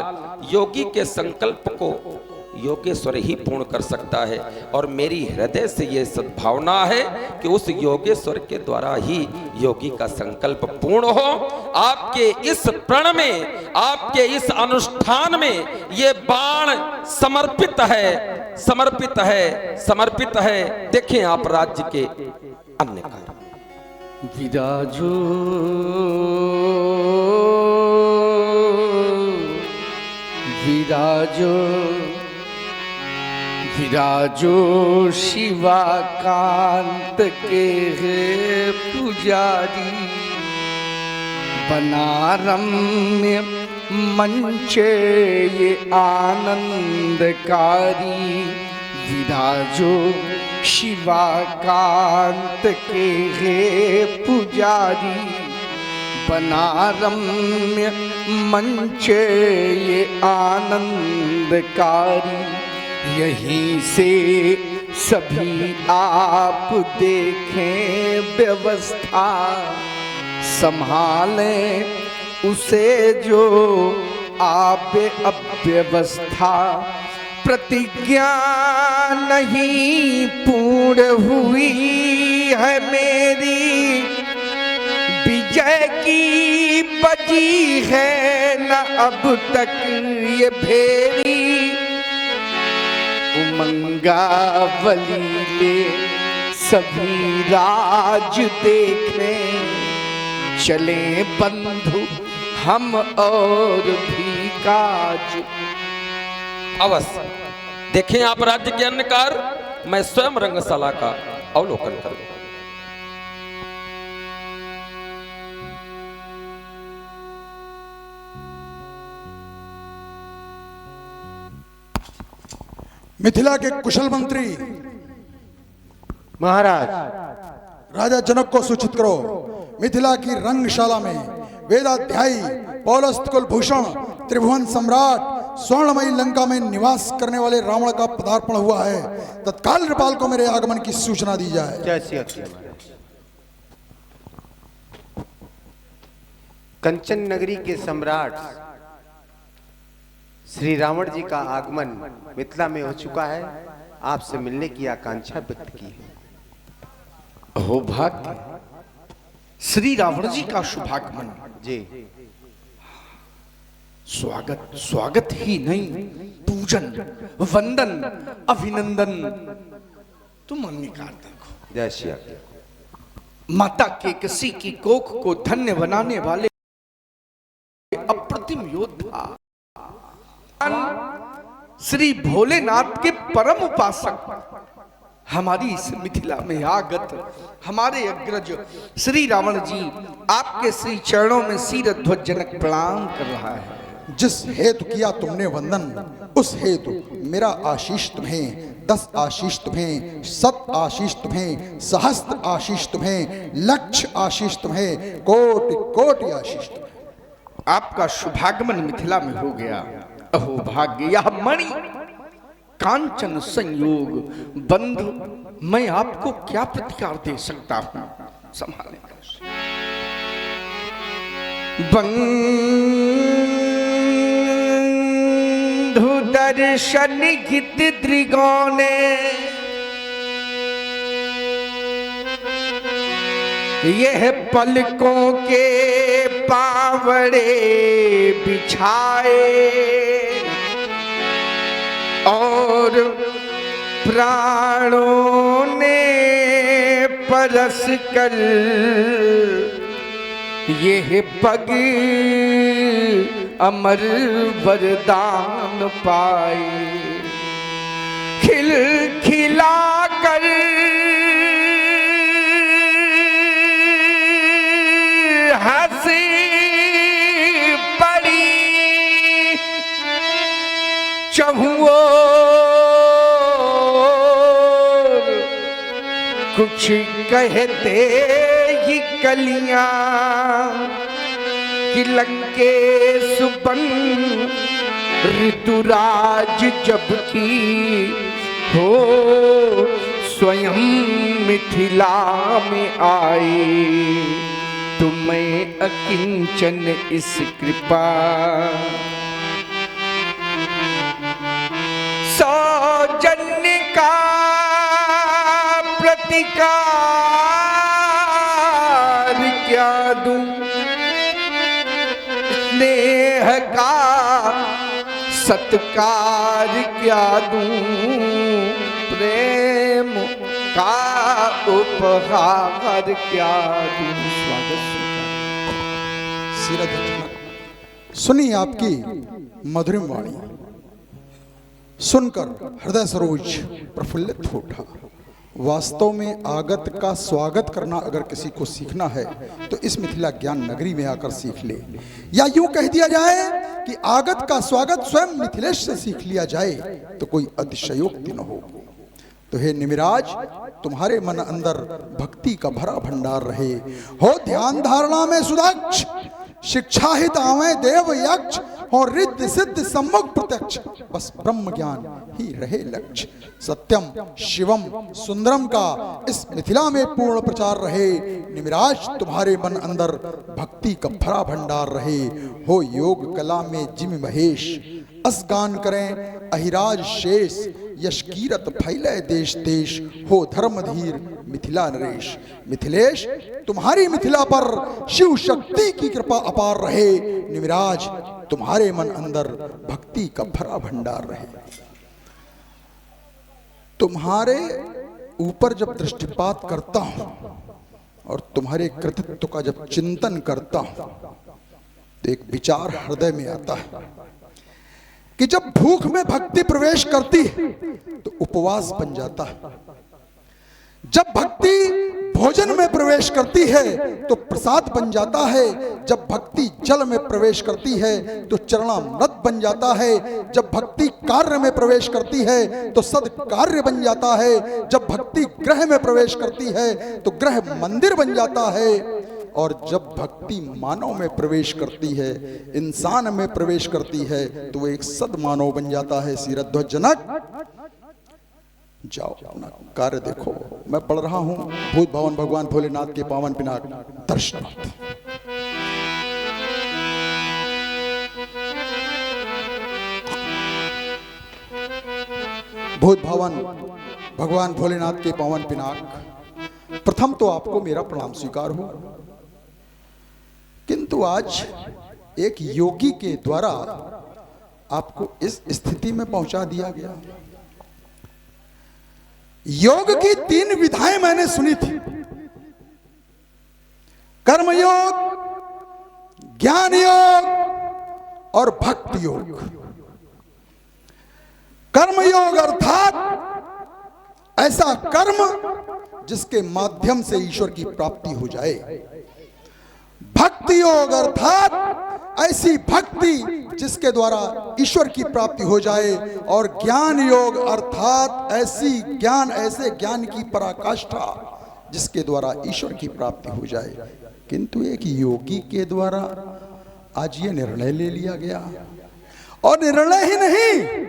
योगी के संकल्प को योगेश्वर ही पूर्ण कर सकता है। और मेरी हृदय से यह सद्भावना है कि उस योगेश्वर के द्वारा ही योगी का संकल्प पूर्ण हो। आपके इस प्रण में, आपके इस अनुष्ठान में ये बाण समर्पित है, समर्पित है, समर्पित है। देखें आप राज्य के अन्य कार्य। विराजो विराजो विराजो शिवाकांत के है पुजारी, बना रम्य मंचे ये आनंदकारी। विराजो शिवाकांत के है पुजारी, बना रम्य मंचे ये आनंदकारी। यहीं से सभी आप देखें व्यवस्था, संभालें उसे जो आप अव्यवस्था। प्रतिज्ञा नहीं पूर्ण हुई है मेरी, विजय की बजी है न अब तक ये भेरी। उमंगावली ले सभी राज देखने, चले बंधु हम और भी काज। अवश्य देखें आप राज्य के अन्य कार्य। मैं स्वयं रंगशाला का अवलोकन करूं। मिथिला के कुशल मंत्री महाराज, राजा जनक को सूचित करो, मिथिला की रंगशाला में वेदाध्यायी पौलस्त कुलभूषण त्रिभुवन सम्राट स्वर्णमयी लंका में निवास करने वाले रावण का पदार्पण हुआ है। तत्काल नृपाल को मेरे आगमन की सूचना दी जाए। जैसी आज्ञा महाराज। कंचन नगरी के सम्राट श्री रावण जी का आगमन मिथिला में हो चुका है। आपसे मिलने की आकांक्षा व्यक्त की है। हो भाग्य श्री रावण जी का शुभागमन। जी, स्वागत स्वागत ही नहीं, पूजन वंदन अभिनंदन तुम अंगीकार देखो। जय श्री राम। माता के किसी की कोख को धन्य बनाने वाले अप्रतिम योद्धा श्री भोलेनाथ के परम उपासक हमारी इस मिथिला में आगत हमारे अग्रज श्री रावण जी आपके श्री चरणों में सिरध्वज जनक प्रणाम कर रहा है। जिस हेतु किया तुमने वंदन, उस हेतु मेरा आशीष तुम्हें, 10 आशीष तुम्हें, 7 आशीष तुम्हें, सहस्त्र आशीष तुम्हें, लक्ष आशीष तुम्हें, कोटि कोटि आशीष तुम्हें। आपका शुभागमन मिथिला में हो गया। अहो भाग्य, यह मणि कांचन संयोग बंधु, मैं आपको क्या प्रतिकार दे सकता हूं? संभाले बंधु दर्शन हित दृगोने, यह पलकों के पावड़े बिछाए और प्राणों ने परस कर यह पग अमर वरदान पाए। खिल खिला कर हंसी पड़ी चहुओ, कुछ कहते ही कलियां कि लंकेश बन ऋतुराज जबकि हो स्वयं मिथिला में आए, तुम्हें अकिंचन इस कृपा। सौजन्य का प्रतिकार क्या दूं, स्नेह का सत्कार क्या दूं, प्रेम का उपहार क्या दूं। स्वागत सुनिए आपकी मधुरिम वाणी, सुनकर हृदय सरोज प्रफुल्लित हो उठा। वास्तव में आगत का स्वागत करना अगर किसी को सीखना है तो इस मिथिला ज्ञान नगरी में आकर सीख ले, या यूं कह दिया जाए कि आगत का स्वागत स्वयं मिथिलेश से सीख लिया जाए तो कोई अतिशयोक्ति न हो। तो हे निमिराज, तुम्हारे मन अंदर भक्ति का भरा भंडार रहे, हो ध्यान धारणा में सुदक्ष, शिक्षा हित आवे देव यक्ष, हो रिद्धि सिद्ध सम्मुख प्रत्यक्ष, बस ब्रह्म ज्ञान ही रहे लक्ष्य। सत्यम शिवम सुंदरम का इस मिथिला में पूर्ण प्रचार रहे। निमिराज, तुम्हारे मन अंदर भक्ति का भरा भंडार रहे, हो योग कला में जिम महेश, अस गान करें अहिराज शेष, यश कीरत फैले देश देश, हो धर्मधीर मिथिला नरेश। मिथिलेश, तुम्हारी मिथिला पर शिव शक्ति की कृपा अपार रहे। निमिराज, तुम्हारे मन अंदर भक्ति का भरा भंडार रहे। तुम्हारे ऊपर जब दृष्टिपात करता हूं और तुम्हारे कृतित्व का जब चिंतन करता हूं तो एक विचार हृदय में आता है कि जब भूख में भक्ति प्रवेश करती है तो उपवास बन जाता है, जब भक्ति भोजन में प्रवेश करती है तो प्रसाद बन जाता है, जब भक्ति जल में प्रवेश करती है तो चरणामृत बन जाता है, जब भक्ति कार्य में प्रवेश करती है तो सद कार्य बन जाता है, जब भक्ति ग्रह में प्रवेश करती है तो ग्रह मंदिर बन जाता है, और जब भक्ति मानव में प्रवेश करती है, इंसान में प्रवेश करती है तो वो एक सदमानव बन जाता है। शीरध्वज जनक, जाओ अपना कार्य देखो। मैं पढ़ रहा हूं भूत भवन भगवान भोलेनाथ के पावन पिनाक दर्शनार्थ। भूत भवन भगवान भोलेनाथ के पावन पिनाक, प्रथम तो आपको मेरा प्रणाम स्वीकार हो, किंतु आज एक योगी के द्वारा आपको इस स्थिति में पहुंचा दिया गया। योग की 3 विधाएं मैंने सुनी थी, कर्म योग, ज्ञान योग और भक्ति योग। कर्म योग अर्थात ऐसा कर्म जिसके माध्यम से ईश्वर की प्राप्ति हो जाए। भक्ति योग अर्थात ऐसी भक्ति जिसके द्वारा ईश्वर की प्राप्ति हो जाए, और ज्ञान योग अर्थात ऐसे ज्ञान की पराकाष्ठा जिसके द्वारा ईश्वर की प्राप्ति हो जाए। किंतु एक योगी के द्वारा आज ये निर्णय ले लिया गया, और निर्णय ही नहीं,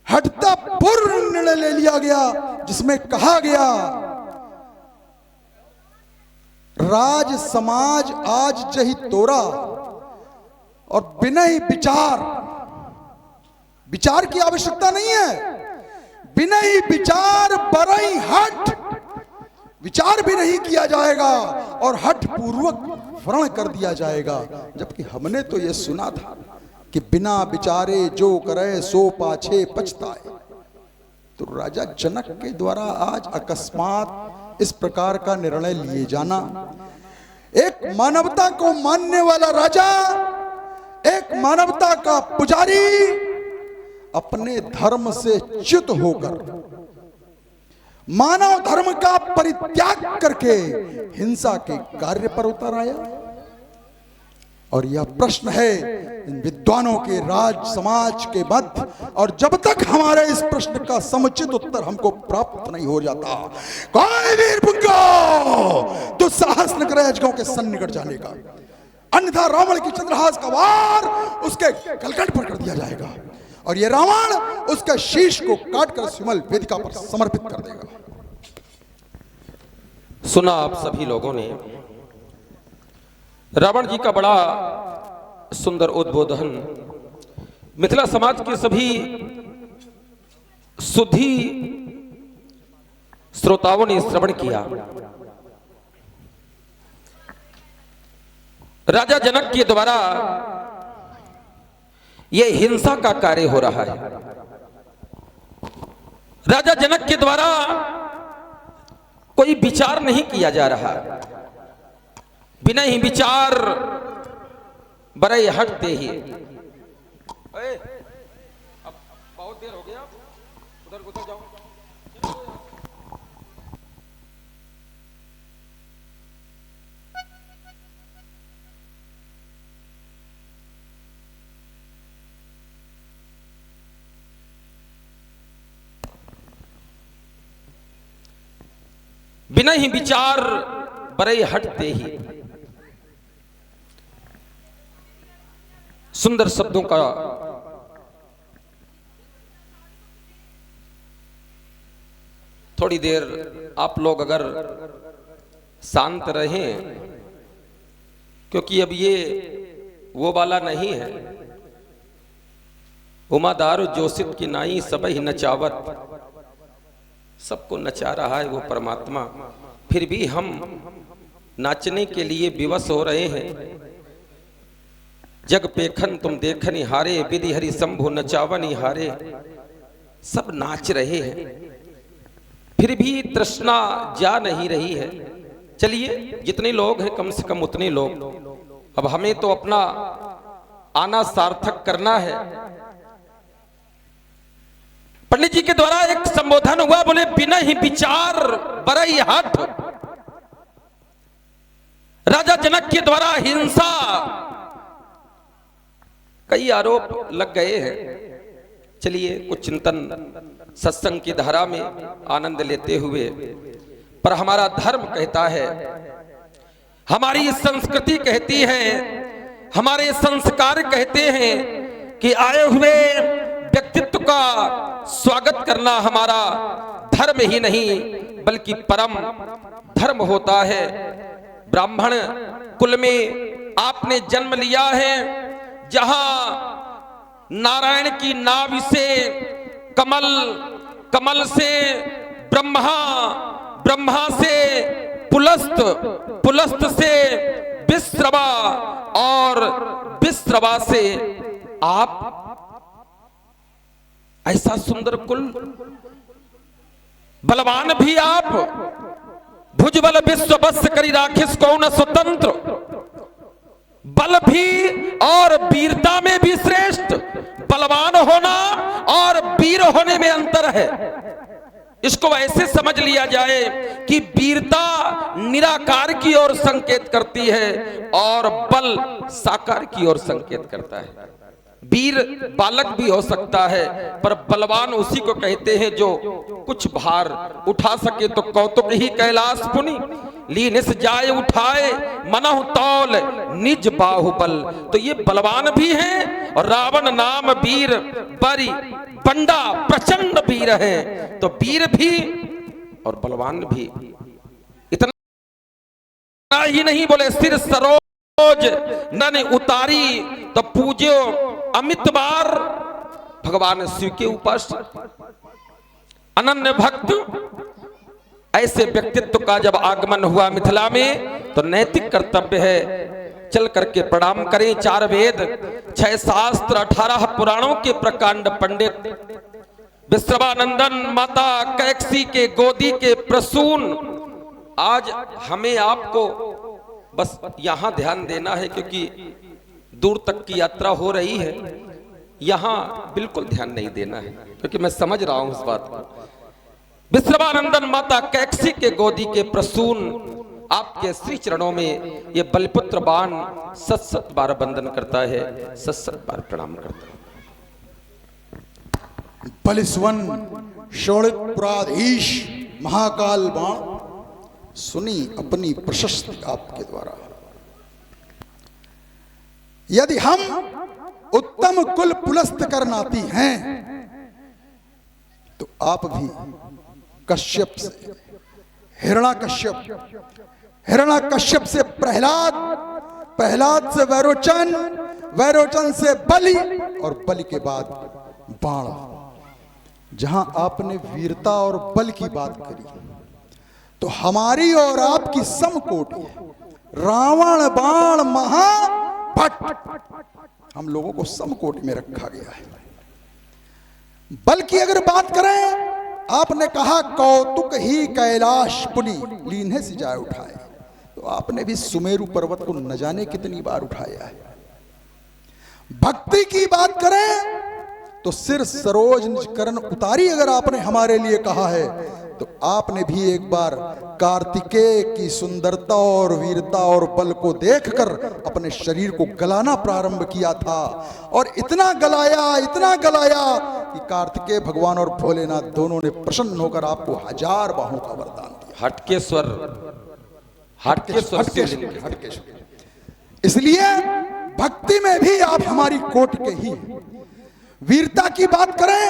हटता पूर्व निर्णय ले लिया गया, जिसमें कहा गया राज समाज आज जही तोरा, और बिना ही विचार की आवश्यकता नहीं है, बिना ही विचार बरई हट, विचार भी नहीं किया जाएगा और हठ पूर्वक व्रण कर दिया जाएगा। जबकि हमने तो यह सुना था कि बिना विचारे जो करे सो पाछे पछताए। तो राजा जनक के द्वारा आज अकस्मात इस प्रकार का निर्णय लिए जाना, एक मानवता को मानने वाला राजा, एक मानवता का पुजारी अपने धर्म से च्युत होकर मानव धर्म का परित्याग करके हिंसा के कार्य पर उतर आया। और यह प्रश्न है इन विद्वानों के राज समाज के मध्य, और जब तक हमारे इस प्रश्न का समुचित उत्तर हमको प्राप्त नहीं हो जाता, कोई वीर पुंगो तो साहस न करे अजगों के सन्निकट जाने का, अन्यथा रावण की चंद्रहास का वार उसके गलगट पर कर दिया जाएगा। और ये रावण उसके शीश को काटकर सिमल वेदिका पर समर्पित कर देगा। सुना आप सभी लोगों ने रावण जी का बड़ा सुंदर उद्बोधन मिथिला समाज के सभी सुधी श्रोताओं ने श्रवण किया। राजा जनक के द्वारा यह हिंसा का कार्य हो रहा है। राजा जनक के द्वारा कोई विचार नहीं किया जा रहा, बिना ही विचार बड़े हटते ही। अब बहुत देर हो गया, उधर उधर जाओ। बिना ही विचार बड़े हटते ही सुंदर शब्दों का थोड़ी देर आप लोग अगर शांत रहें, क्योंकि अब ये वो वाला नहीं है। उमादार जोशित की नाई सब ही नचावत, सबको नचा रहा है वो परमात्मा, फिर भी हम नाचने के लिए विवश हो रहे हैं। जग पेखन तुम देखनी हारे, विधि हरि शंभु नचावनी हारे। सब नाच रहे हैं, फिर भी तृष्णा जा नहीं रही है। चलिए जितने लोग हैं कम से कम उतने लोग, अब हमें तो अपना आना सार्थक करना है। पंडित जी के द्वारा एक संबोधन हुआ, बोले बिना ही विचार बरई हठ। राजा जनक के द्वारा हिंसा, कई आरोप लग गए हैं। चलिए कुछ चिंतन सत्संग की धारा में आनंद लेते हुए, पर हमारा धर्म कहता है, हमारी संस्कृति कहती है, हमारे संस्कार कहते हैं कि आए हुए व्यक्तित्व का स्वागत करना हमारा धर्म ही नहीं बल्कि परम धर्म होता है। ब्राह्मण कुल में आपने जन्म लिया है, जहां नारायण की नाभि से कमल, कमल से ब्रह्मा, ब्रह्मा से पुलस्त, पुलस्त से विश्रवा और विश्रवा से आप, ऐसा सुंदर कुल, बलवान भी आप, भुजबल विश्व बस करी राखिस कौन स्वतंत्र। बल भी और वीरता में भी श्रेष्ठ। बलवान होना और वीर होने में अंतर है। इसको ऐसे समझ लिया जाए कि वीरता निराकार की ओर संकेत करती है और बल साकार की ओर संकेत करता है। वीर बालक भी हो सकता है, पर बलवान उसी को कहते हैं जो कुछ भार उठा सके। तो कौतुक ही कैलाश पुनि लीनिस जाए उठाए, मनहु तौल निज बाहुबल। तो ये बलवान भी हैं और रावण नाम वीर बरी बंडा प्रचंड वीर है। तो वीर भी और बलवान भी। इतना ही नहीं, बोले सिर सरोज नन उतारी तो पूज्यो अमित बार। भगवान शिव के उपासक अनन्य भक्त, ऐसे व्यक्तित्व का जब आगमन हुआ मिथिला में, तो नैतिक कर्तव्य है चल करके प्रणाम करें। 4 वेद, 6 शास्त्र, 18 पुराणों के प्रकांड पंडित, विश्रवानंदन माता कैकसी के गोदी के प्रसून। आज हमें आपको बस यहां ध्यान देना है, क्योंकि दूर तक की यात्रा हो रही है, यहां बिल्कुल ध्यान नहीं देना है, क्योंकि मैं समझ रहा हूं इस बात को। विश्रवानंदन माता कैकसी के गोदी के प्रसून, आपके श्री चरणों में ये बलपुत्र बाण 7 बार वंदन करता है, 7 बार प्रणाम करता है। बलिस्वन शोणित पुराधीश महाकाल बाण सुनी अपनी प्रशस्ति आपके द्वारा। यदि हम उत्तम कुल पुलस्त करनाती हैं, तो आप भी कश्यप से हिरण्याकश्यप, हिरण्याकश्यप से प्रहलाद, प्रहलाद से वैरोचन, वैरोचन से बलि और बलि के बाद बाण। जहां आपने वीरता और बल की बात करी, तो हमारी और आपकी समकोटि रावण बाण महाभट्ट, हम लोगों को समकोटि में रखा गया है। बल की अगर बात करें, आपने कहा कौतुक ही कैलाश पुनि लीन्हे से जाए उठाए, तो आपने भी सुमेरु पर्वत को न जाने कितनी बार उठाया है। भक्ति की बात करें तो सिर सरोज निज करण उतारी अगर आपने हमारे लिए कहा है, तो आपने भी एक बार कार्तिकेय की सुंदरता और वीरता और बल को देखकर अपने शरीर को गलाना प्रारंभ किया था, और इतना गलाया कि कार्तिकेय भगवान और भोलेनाथ दोनों ने प्रसन्न होकर आपको 1000 बाहों का वरदान दिया। हटकेश्वर। इसलिए भक्ति में भी आप हमारी कोट के ही हैं। वीरता की बात करें,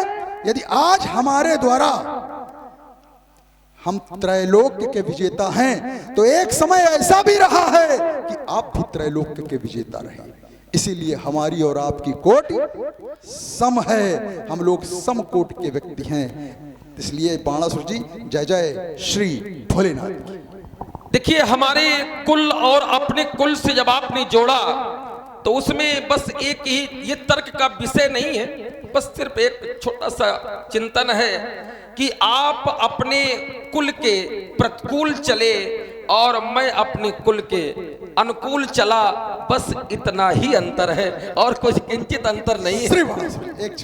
यदि आज हमारे द्वारा हम त्रैलोक्य के विजेता हैं, तो एक समय ऐसा भी रहा है कि आप भी त्रैलोक्य के विजेता रहे। इसीलिए हमारी और आपकी कोट सम है, हम लोग सम कोट के व्यक्ति हैं। इसलिए बाणासुर जी जय जय श्री भोलेनाथ। देखिए, हमारे कुल और अपने कुल से जब आपने जोड़ा, तो उसमें बस एक ही, ये तर्क का विषय नहीं है, बस सिर्फ एक छोटा सा चिंतन है कि आप अपने कुल के प्रतिकूल चले और मैं अपने कुल के अनुकूल चला, बस इतना ही अंतर है और कुछ किंचित अंतर नहीं है। एक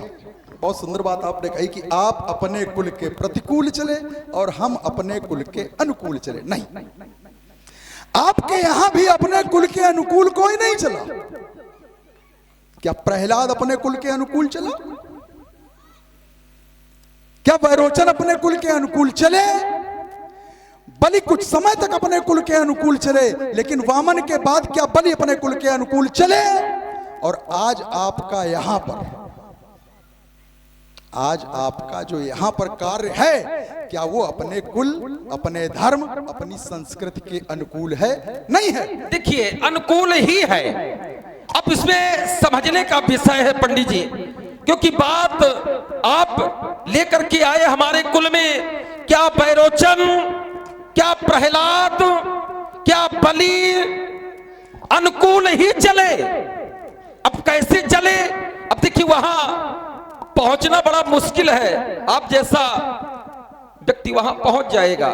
बहुत सुंदर बात आपने कही कि आप अपने कुल के प्रतिकूल चले और हम अपने कुल के अनुकूल चले। नहीं, आपके यहां भी अपने कुल के अनुकूल कोई नहीं चला। क्या प्रहलाद अपने कुल के अनुकूल चला? क्या वैरोचन अपने कुल के अनुकूल चले? बलि कुछ समय तक अपने कुल के अनुकूल चले, लेकिन वामन के बाद क्या बलि अपने कुल के अनुकूल चले? और आज आपका यहां पर, आज आपका जो यहां पर कार्य है, क्या वो अपने कुल, अपने धर्म, अपनी संस्कृति के अनुकूल है? नहीं है। देखिए, अनुकूल ही है। अब इसमें समझने का विषय है पंडित जी, क्योंकि बात आप लेकर के आए हमारे कुल में, क्या वैरोचन, क्या प्रहलाद, क्या बलि अनुकूल ही चले? अब कैसे चले? अब देखिए, वहां पहुंचना बड़ा मुश्किल है। आप जैसा व्यक्ति वहां पहुंच जाएगा।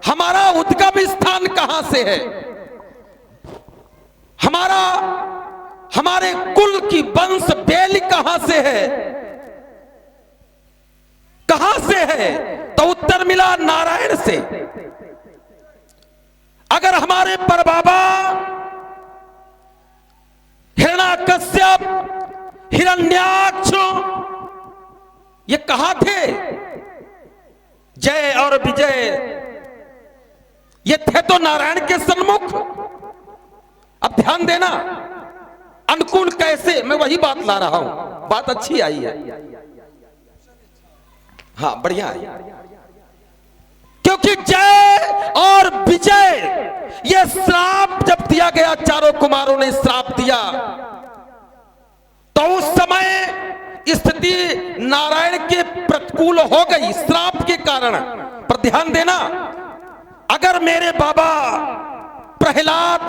हमारा उद्गम स्थान कहां से है? हमारे कुल की वंश बेली कहां से है? कहां से है? तो उत्तर मिला नारायण से। अगर हमारे परबाबा हिरण्याकश्यप, हिरण्याक्ष ये कहां थे? जय और विजय ये थे तो नारायण के सन्मुख। अब ध्यान देना, अनुकूल कैसे, मैं वही बात ला रहा हूं। बात अच्छी आई है, हाँ बढ़िया है। क्योंकि जय और विजय ये श्राप जब दिया गया, चारों कुमारों ने श्राप दिया, तो उस समय स्थिति नारायण के प्रतिकूल हो गई श्राप के कारण। पर ध्यान देना, अगर मेरे बाबा प्रहलाद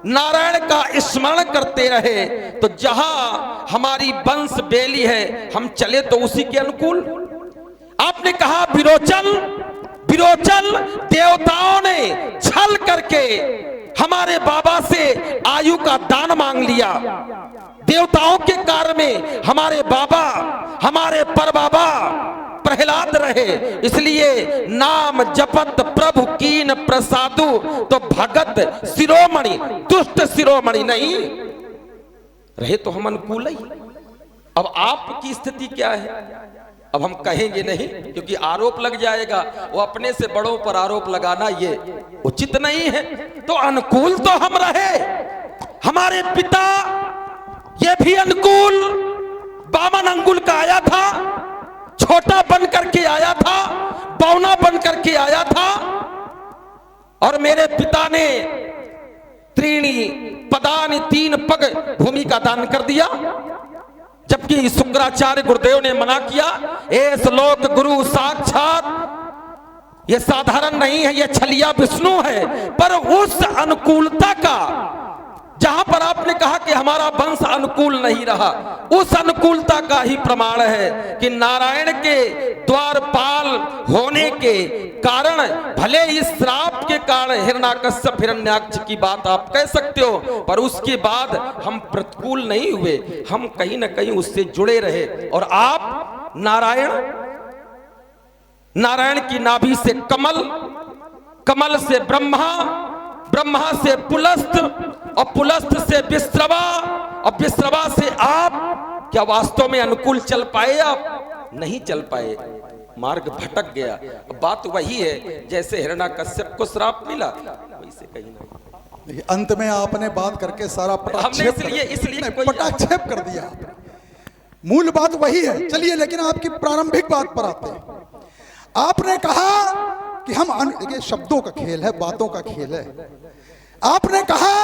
नारायण का स्मरण करते रहे, तो जहां हमारी वंश बेली है, हम चले तो उसी के अनुकूल। आपने कहा विरोचन, विरोचन देवताओं ने छल करके हमारे बाबा से आयु का दान मांग लिया। देवताओं के कार्य में हमारे बाबा, हमारे परबाबा प्रहलाद रहे, इसलिए नाम जपत प्रभु कीन प्रसादु, तो भगत शिरोमणि दुष्ट शिरोमणि नहीं रहे, तो हम अनुकूल ही। अब आपकी स्थिति क्या है? अब हम कहेंगे नहीं, क्योंकि आरोप लग जाएगा। वो अपने से बड़ों पर आरोप लगाना ये उचित नहीं है। तो अनुकूल तो हम रहे। हमारे पिता ये भी अनुकूल 52 अंगुल का आया था, छोटा बन करके आया था, बौना बन करके आया था। और मेरे पिता ने त्रीणी पदानि 3 पग भूमि का दान कर दिया, जबकि शुक्राचार्य गुरुदेव ने मना किया। ए श्लोक गुरु साक्षात, ये साधारण नहीं है, ये छलिया विष्णु है। पर उस अनुकूलता का, जहां पर आपने कहा कि हमारा वंश अनुकूल नहीं रहा, उस अनुकूलता का ही प्रमाण है कि नारायण के द्वारपाल होने के कारण, भले इस श्राप के कारण हिरण्याकश्यप हिरण्याक्ष की बात आप कह सकते हो, पर उसके बाद हम प्रतिकूल नहीं हुए, हम कहीं ना कहीं उससे जुड़े रहे। और आप नारायण की नाभि से कमल, कमल से ब्रह्मा, ब्रह्मा से पुलस्त, और पुलस्त से विश्रवा, और विश्रवा से आप, क्या वास्तव में अनुकूल चल पाए? आप नहीं चल पाए, मार्ग भटक गया। बात वही है जैसे हिरण्याकश्यप को श्राप मिला, वैसे कहीं नहीं। अंत में आपने बात करके सारा पटाक्षेप कर दिया। मूल बात वही है। चलिए, लेकिन आपकी प्रारंभिक बात पर आते हैं। आपने कहा कि हम, ये शब्दों का खेल है, बातों का खेल है। आपने कहा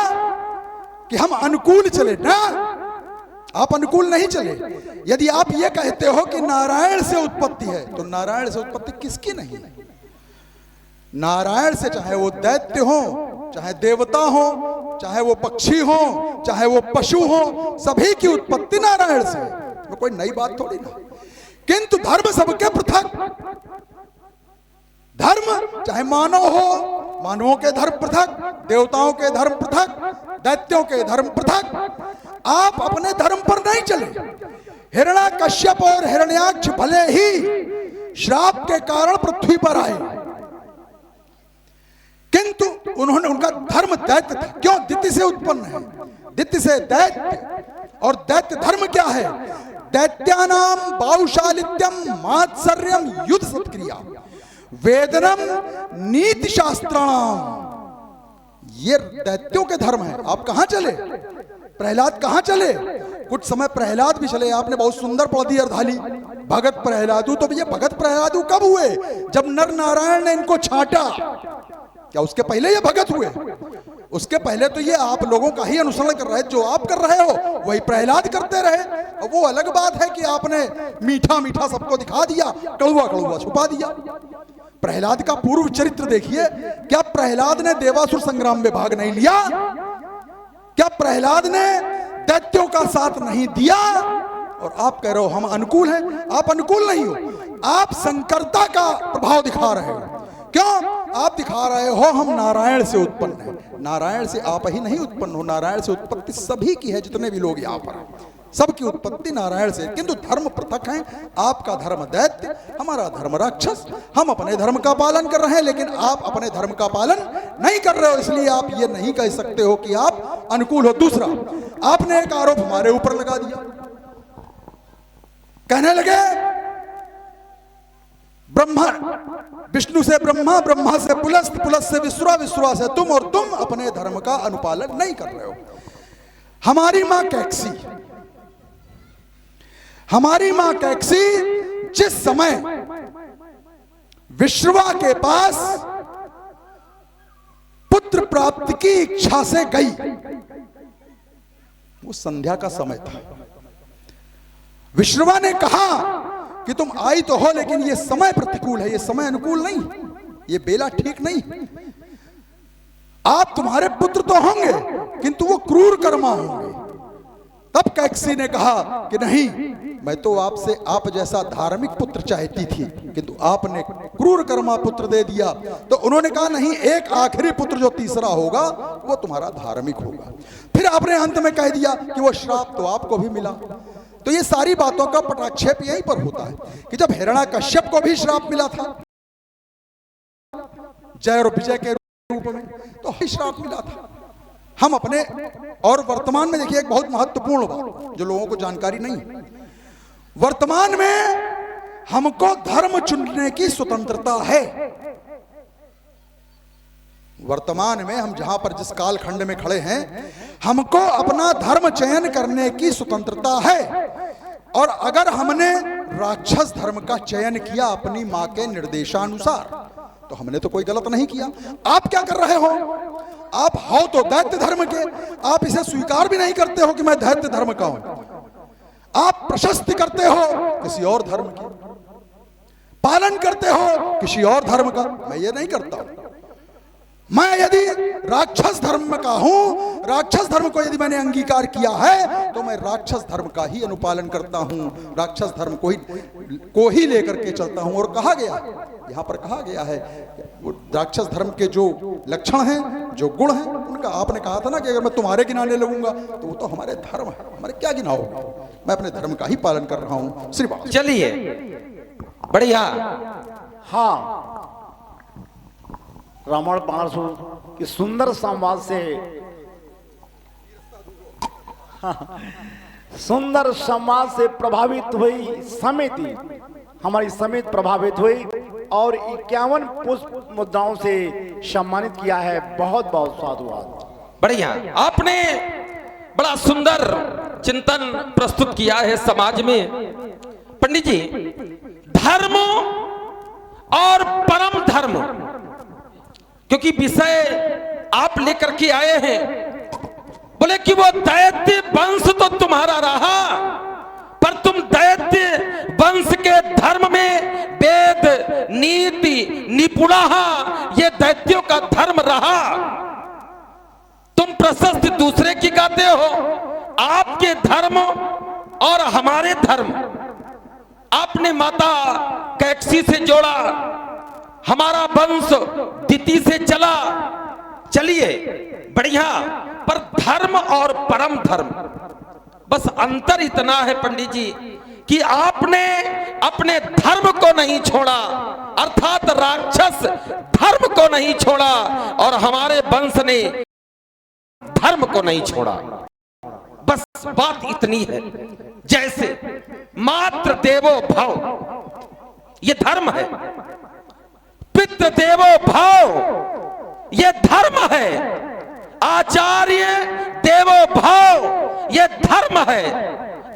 कि हम अनुकूल चले ना, आप अनुकूल नहीं चले। यदि आप ये कहते हो कि नारायण से उत्पत्ति है, तो नारायण से उत्पत्ति किसकी नहीं है? नारायण से, चाहे वो दैत्य हो, चाहे देवता हो, चाहे वो पक्षी हो, चाहे वो पशु हो, सभी की उत्पत्ति नारायण से है। वो कोई नई बात थोड़ी ना। किंतु धर्म सबके पृथक। धर्म चाहे मानव हो, मानवों के धर्म पृथक, देवताओं के धर्म पृथक, दैत्यों के धर्म पृथक। आप अपने धर्म पर नहीं चले। हिरण्याकश्यप और हिरण्याक्ष भले ही श्राप के कारण पृथ्वी पर आए, किंतु उन्होंने, उनका धर्म दैत्य था। क्यों? दिति से उत्पन्न है, दिति से दैत्य। और दैत्य धर्म क्या है? दैत्यानाम बाहुशालित्यम मात्सर्यम युद्ध सत्क्रिया वेदनम नीति शास्त्राणाम। ये दैत्यों के धर्म है। आप कहां चले? प्रहलाद कहां चले? कुछ समय प्रहलाद भी चले। आपने बहुत सुंदर पढ़ दी अर्धाली, भगत प्रहलादू। तो ये भगत प्रहलादू कब हुए? जब नर नारायण ने इनको छांटा। क्या उसके पहले ये भगत हुए? उसके पहले तो ये आप लोगों का ही अनुसरण कर रहे, जो आप कर रहे हो वही प्रहलाद करते रहे। और वो अलग बात है कि आपने मीठा मीठा सबको दिखा दिया, कड़ुआ कड़ुआ छुपा दिया। प्रहलाद का पूर्व चरित्र देखिए। क्या प्रहलाद ने देवासुर संग्राम में भाग नहीं लिया? क्या प्रहलाद ने दैत्यों का साथ नहीं दिया? और आप कह रहे हो हम अनुकूल हैं। आप अनुकूल नहीं हो, आप संकरता का प्रभाव दिखा रहे हो। क्यों? आप दिखा रहे हो हम नारायण से उत्पन्न हैं। नारायण से आप ही नहीं उत्पन्न हो, नारायण से उत्पत्ति सभी की है। जितने भी लोग यहाँ पर, सबकी उत्पत्ति नारायण से। किंतु धर्म पृथक है। आपका धर्म दैत्य, हमारा धर्म राक्षस। हम अपने धर्म का पालन कर रहे हैं, लेकिन आप अपने धर्म का पालन नहीं कर रहे हो। इसलिए आप ये नहीं कह सकते हो कि आप अनुकूल हो। दूसरा, आपने एक आरोप हमारे ऊपर लगा दिया। कहने लगे ब्रह्मा, विष्णु से ब्रह्मा, ब्रह्मा से पुलस्त, पुलस्त से विश्वा, विश्वा से तुम, और तुम अपने धर्म का अनुपालन नहीं कर रहे हो। हमारी मां कैक्सी, हमारी मां कैक्सी जिस समय विश्वा के पास पुत्र प्राप्ति की इच्छा से गई, वो संध्या का समय था। विश्वा ने कहा कि तुम आई तो हो, लेकिन ये समय प्रतिकूल है, ये समय अनुकूल नहीं, ये बेला ठीक नहीं। आप, तुम्हारे पुत्र तो होंगे, किंतु वो क्रूर कर्मा होंगे। तब कैक्सी ने कहा कि नहीं, मैं तो आपसे आप जैसा धार्मिक पुत्र चाहती थी, किंतु आपने क्रूर कर्मा पुत्र दे दिया। तो उन्होंने कहा नहीं, एक आखिरी पुत्र जो तीसरा होगा वो तुम्हारा धार्मिक होगा। फिर आपने अंत में कह दिया कि वो श्राप तो आपको भी मिला। तो ये सारी बातों का पटाक्षेप यहीं पर होता है कि जब हिरण्याकश्यप को भी श्राप मिला था जय और विजय के रूप में, तो श्राप मिला था। हम अपने, और वर्तमान में देखिए एक बहुत महत्वपूर्ण बात जो लोगों को जानकारी नहीं, वर्तमान में हमको धर्म चुनने की स्वतंत्रता है। वर्तमान में हम जहां पर जिस कालखंड में खड़े हैं, हमको अपना धर्म चयन करने की स्वतंत्रता है। और अगर हमने राक्षस धर्म का चयन किया अपनी मां के निर्देशानुसार, तो हमने तो कोई गलत नहीं किया। आप क्या कर रहे हो? आप हो तो दैत्य धर्म के, आप इसे स्वीकार भी नहीं करते हो कि मैं दैत्य धर्म का हूं। आप प्रशस्ति करते हो किसी और धर्म की, पालन करते हो किसी और धर्म का। मैं ये नहीं करता हूं। मैं यदि राक्षस धर्म का हूं, राक्षस धर्म को यदि मैंने अंगीकार किया है, तो मैं राक्षस धर्म का ही अनुपालन करता हूं, राक्षस धर्म को ही लेकर के चलता हूं। और कहा गया, यहां पर कहा गया है, वो राक्षस धर्म के जो लक्षण हैं, जो गुण हैं, उनका आपने कहा था ना कि अगर मैं तुम्हारे गिनाने लगूंगा तो वो तो हमारे धर्म है, हमारे क्या गिनाओगे? मैं अपने धर्म का ही पालन कर रहा हूं। श्री बात। चलिए, बढ़िया। हाँ, रावण पार्श्व की सुंदर संवाद से सुंदर संवाद से प्रभावित हुई समिति, हमारी समिति प्रभावित हुई और 51 पुष्प मुद्राओं से सम्मानित किया है। बहुत बहुत साधुवाद। बढ़िया, आपने बड़ा सुंदर चिंतन प्रस्तुत किया है समाज में। पंडित जी, धर्म और परम धर्म, क्योंकि विषय आप लेकर के आए हैं, बोले कि वो दैत्य वंश तो तुम्हारा रहा, पर तुम दैत्य वंश के धर्म में वेद नीति निपुणा, ये दैत्यों का धर्म रहा। तुम प्रशस्ति दूसरे की गाते हो। आपके धर्म और हमारे धर्म, आपने माता कैक्सी से जोड़ा, हमारा वंश दिति से चला। चलिए, बढ़िया, पर धर्म और परम धर्म, बस अंतर इतना है पंडित जी कि आपने अपने धर्म को नहीं छोड़ा, अर्थात राक्षस धर्म को नहीं छोड़ा, और हमारे वंश ने धर्म को नहीं छोड़ा। बस बात इतनी है। जैसे मातृ देवो भव, ये धर्म है। पितृ देवो भव, ये धर्म है। आचार्य देवो भव, ये धर्म है।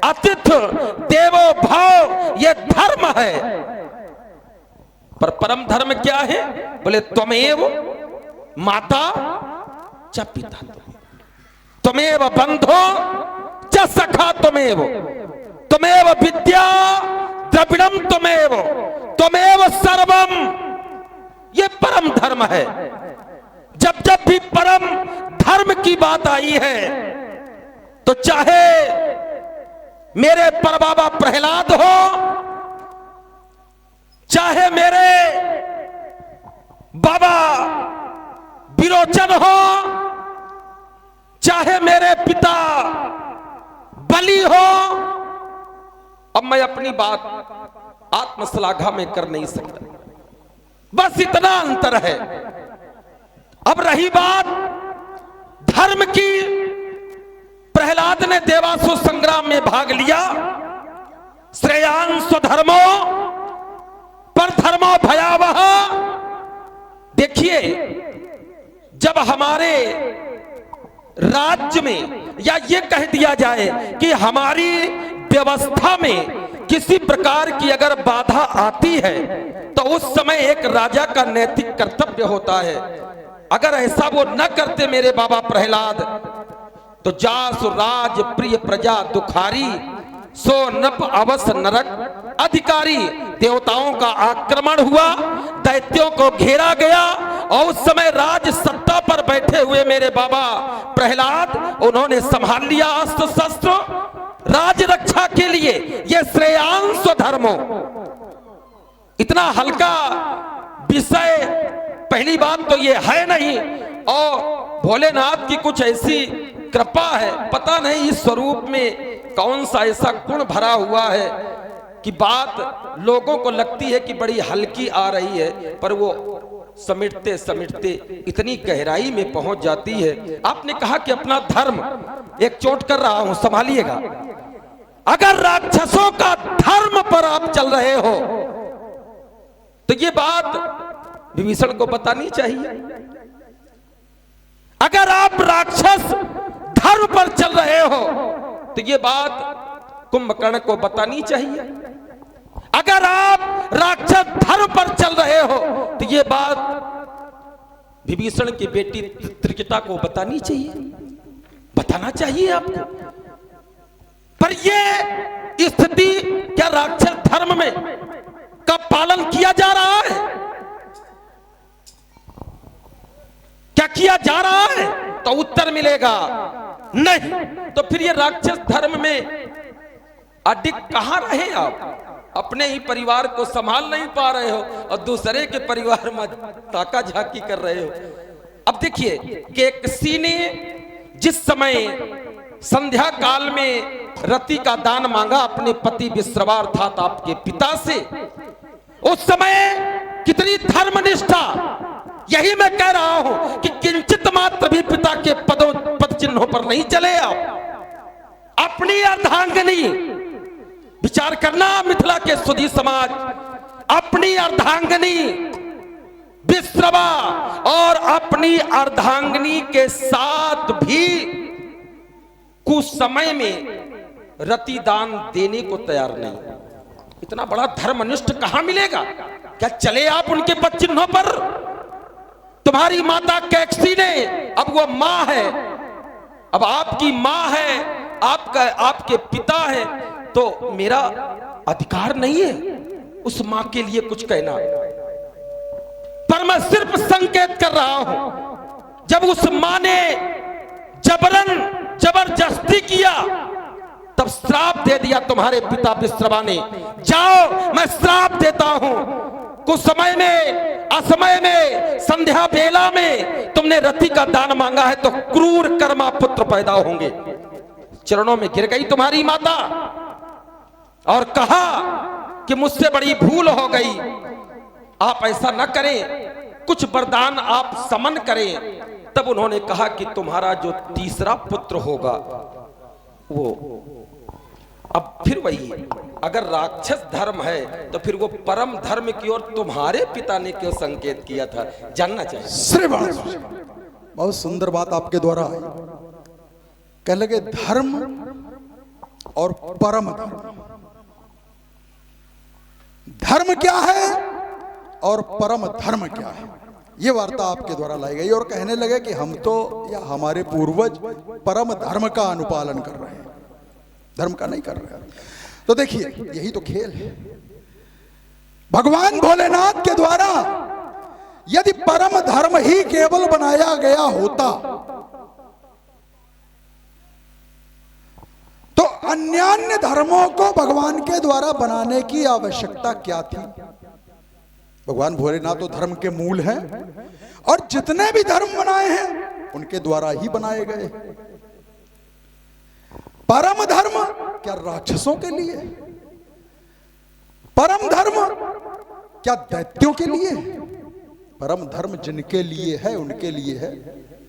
अतिथि देवो भव, ये धर्म है। पर परम धर्म क्या है? बोले त्वमेव माता च पिता, त्वमेव बंधो च सखा, त्वमेव विद्या द्रविणम, त्वमेव सर्वम, ये परम धर्म है। जब जब भी परम धर्म की बात आई है, तो चाहे मेरे परबाबा प्रहलाद हो, चाहे मेरे बाबा विरोचन हो, चाहे मेरे पिता बलि हो, अब मैं अपनी बात आत्मश्लाघा में कर नहीं सकता। बस इतना अंतर है। अब रही बात धर्म की, प्रहलाद ने देवासुर संग्राम में भाग लिया। श्रेयान स्वधर्मो पर धर्मो भयावह। देखिए, जब हमारे राज्य में, या ये कह दिया जाए कि हमारी व्यवस्था में किसी प्रकार की अगर बाधा आती है, तो उस समय एक राजा का नैतिक कर्तव्य होता है। अगर ऐसा वो न करते मेरे बाबा प्रहलाद, तो जासु राज प्रिय प्रजा दुखारी, सो नप अवस नरक अधिकारी। देवताओं का आक्रमण हुआ, दैत्यों को घेरा गया, और उस समय राज सत्ता पर बैठे हुए मेरे बाबा प्रहलाद, उन्होंने संभाल लिया अस्त्र शस्त्र राज रक्षा के लिए। ये श्रेयान स्वधर्मो, इतना हल्का विषय पहली बात तो ये है नहीं। और भोलेनाथ की कुछ ऐसी कृपा है, पता नहीं इस स्वरूप में कौन सा ऐसा गुण भरा हुआ है कि बात लोगों को लगती है कि बड़ी हल्की आ रही है, पर वो समेटते समेटते इतनी गहराई में पहुंच जाती है। आपने कहा कि अपना धर्म, एक चोट कर रहा हूं, संभालिएगा। अगर राक्षसों का धर्म पर आप चल रहे हो, तो ये बात विभीषण को बतानी चाहिए। अगर आप राक्षस धर्म पर चल रहे हो तो ये बात कुंभकर्ण को बतानी चाहिए। अगर आप राक्षस धर्म पर चल रहे हो तो ये बात विभीषण की बेटी त्रिजटा को बतानी चाहिए, बताना चाहिए आपको। पर ये स्थिति क्या राक्षस धर्म में का पालन किया जा रहा है? क्या किया जा रहा है? तो उत्तर मिलेगा नहीं। तो फिर ये राक्षस धर्म में अडिग कहां रहे आप? अपने ही परिवार को संभाल नहीं पा रहे हो और दूसरे के परिवार में ताका झाकी कर रहे हो। अब देखिए कि किसी ने जिस समय संध्या काल में रति का दान मांगा अपने पति विश्रवा अर्थात आपके पिता से, उस समय कितनी धर्मनिष्ठा, यही मैं कह रहा हूं कि किंचित मात्र भी पिता के पद चिन्हों पर नहीं चले आप। अपनी अर्धांगिनी, विचार करना मिथिला के सुधी समाज, अपनी अर्धांगिनी विश्रवा और अपनी अर्धांगिनी के साथ भी कुछ समय में रति दान देने को तैयार नहीं। इतना बड़ा धर्मनिष्ठ कहां मिलेगा? क्या चले आप उनके पद चिन्हों पर? तुम्हारी माता कैकसी ने, अब वो मां है, अब आपकी मां है, आपके पिता है, तो मेरा अधिकार नहीं है उस मां के लिए कुछ कहना। पर मैं सिर्फ संकेत कर रहा हूं, जब उस मां ने जबरदस्ती किया तब श्राप दे दिया तुम्हारे पिता विश्रवा ने। जाओ मैं श्राप देता हूं, कुछ समय में असमय में संध्या बेला में तुमने रति का दान मांगा है तो क्रूर कर्मा पुत्र पैदा होंगे। चरणों में गिर गई तुम्हारी माता और कहा कि मुझसे बड़ी भूल हो गई, आप ऐसा न करें, कुछ वरदान आप समन करें। तब उन्होंने कहा कि तुम्हारा जो तीसरा पुत्र होगा वो, अब फिर वही, अगर राक्षस धर्म है तो फिर वो परम धर्म की ओर तुम्हारे पिता ने क्यों संकेत किया था, जानना चाहिए। श्रीवास, बहुत सुंदर बात आपके द्वारा आई। कह लगे धर्म और परम धर्म, धर्म क्या है और परम धर्म क्या है, ये वार्ता आपके द्वारा लाई गई। और कहने लगे कि हम तो या हमारे पूर्वज परम धर्म का अनुपालन कर रहे हैं, धर्म का नहीं कर रहे हैं। तो देखिए यही तो खेल है भगवान भोलेनाथ के द्वारा। यदि परम धर्म ही केवल बनाया गया होता तो अन्यान्य धर्मों को भगवान के द्वारा बनाने की आवश्यकता क्या थी? भगवान भोलेनाथ तो धर्म के मूल हैं और जितने भी धर्म बनाए हैं उनके द्वारा ही बनाए गए। परम धर्म क्या राक्षसों के लिए? परम धर्म क्या दैत्यों के लिए? परम धर्म जिनके लिए है उनके लिए है,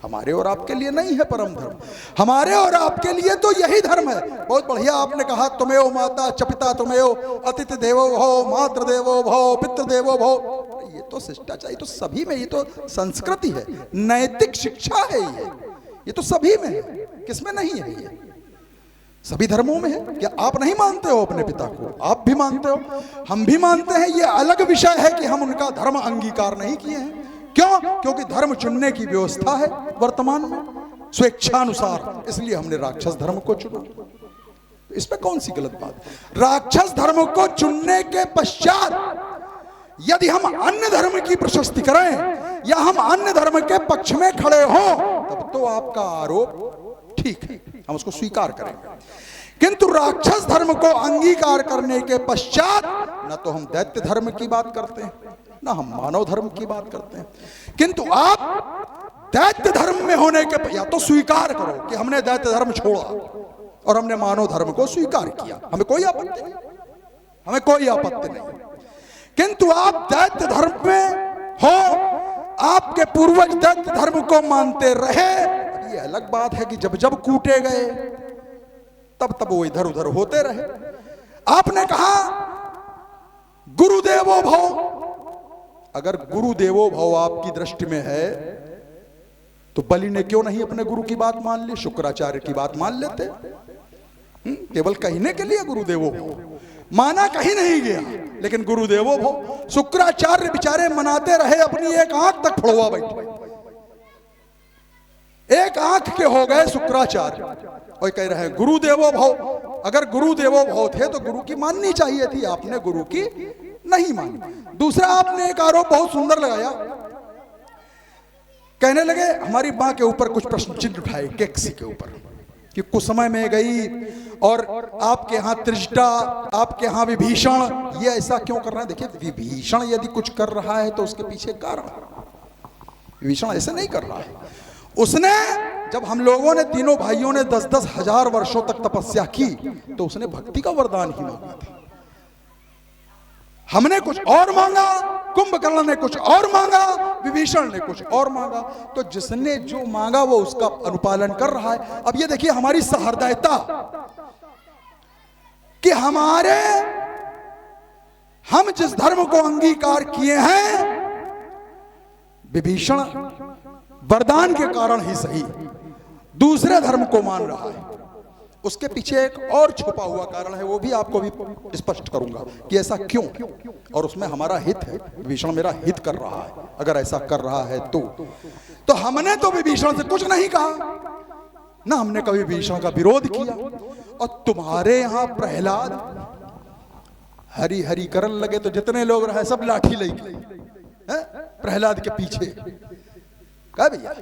हमारे और आपके लिए नहीं है। परम धर्म हमारे और आपके लिए तो यही धर्म है। बहुत बढ़िया आपने कहा, तुमेव माता च पिता तुमेव, अतिथि देवो भव, मातृ देवो भव, पितृ देवो भव। ये तो शिष्टाचार, ये तो सभी में, ये तो संस्कृति है, नैतिक शिक्षा है, ये तो सभी में है, किसमें नहीं है? ये सभी धर्मों में है। क्या आप नहीं मानते हो अपने पिता को? आप भी मानते हो, हम भी मानते हैं। ये अलग विषय है कि हम उनका धर्म अंगीकार नहीं किए हैं। क्यों? क्योंकि धर्म चुनने की व्यवस्था है वर्तमान में स्वेच्छानुसार, इसलिए हमने राक्षस धर्म को चुना। इसमें कौन सी गलत बात? राक्षस धर्म को चुनने के पश्चात यदि हम अन्य धर्म की प्रशस्ति करें या हम अन्य धर्म के पक्ष में खड़े हो तब तो आपका आरोप ठीक है, हम उसको स्वीकार करेंगे। किंतु राक्षस धर्म को अंगीकार करने के पश्चात न तो हम दैत्य धर्म की बात करते हैं ना हम मानव धर्म की बात करते हैं। किंतु आप दैत्य धर्म में होने के, या तो स्वीकार करो कि हमने दैत्य धर्म छोड़ा और हमने मानव धर्म को स्वीकार किया, हमें कोई आपत्ति नहीं, हमें कोई आपत्ति नहीं। किंतु आप दैत्य धर्म में हो, आपके पूर्वज दैत्य धर्म को मानते रहे, ये अलग बात है कि जब जब कूटे गए तब तब वो इधर उधर होते रहे। आपने कहा गुरुदेवो भव, अगर गुरुदेवो भव आपकी दृष्टि में है तो बलि ने क्यों नहीं अपने गुरु की बात मान ली, शुक्राचार्य की बात मान लेते। केवल कहने के लिए गुरुदेवो भव, माना कहीं नहीं गया, लेकिन गुरुदेवो भव। शुक्राचार्य बेचारे मनाते रहे, अपनी एक आंख तक फड़वा बैठे, एक आंख के हो गए शुक्राचार्य, और कह रहे हैं गुरुदेवो भव। अगर गुरुदेवो भव थे तो गुरु की माननी चाहिए थी, आपने गुरु की नहीं मानी। दूसरा, आपने एक आरोप बहुत सुंदर लगाया, कहने लगे हमारी मां के ऊपर कुछ प्रश्न चिन्ह उठाए, केकसी के ऊपर, कि कुछ समय में गई और आपके यहां त्रिजटा, आपके यहां विभीषण, ये ऐसा क्यों कर रहे हैं। देखिए, विभीषण यदि कुछ कर रहा है तो उसके पीछे कारण, विभीषण ऐसे नहीं कर रहा है। उसने, जब हम लोगों ने तीनों भाइयों ने 10-10 हजार वर्षों तक तपस्या की, तो उसने भक्ति का वरदान ही मांगा था। हमने कुछ और मांगा, कुंभकर्ण ने कुछ और मांगा, विभीषण ने कुछ और मांगा। तो जिसने जो मांगा वो उसका अनुपालन कर रहा है। अब ये देखिए हमारी सहृदयता, कि हम जिस धर्म को अंगीकार किए हैं, विभीषण वरदान के कारण ही सही दूसरे धर्म को मान रहा है। उसके पीछे एक और छुपा हुआ कारण है, वो भी आपको भी स्पष्ट करूंगा कि ऐसा क्यों, और उसमें हमारा हित है। विभीषण मेरा हित कर रहा है, अगर ऐसा कर रहा है तो हमने तो विभीषण से कुछ नहीं कहा ना, हमने कभी विभीषण का विरोध किया। और तुम्हारे यहां प्रहलाद हरी हरी करन लगे, तो जितने लोग रहे सब लाठी लेके प्रहलाद के पीछे, क्या भैया,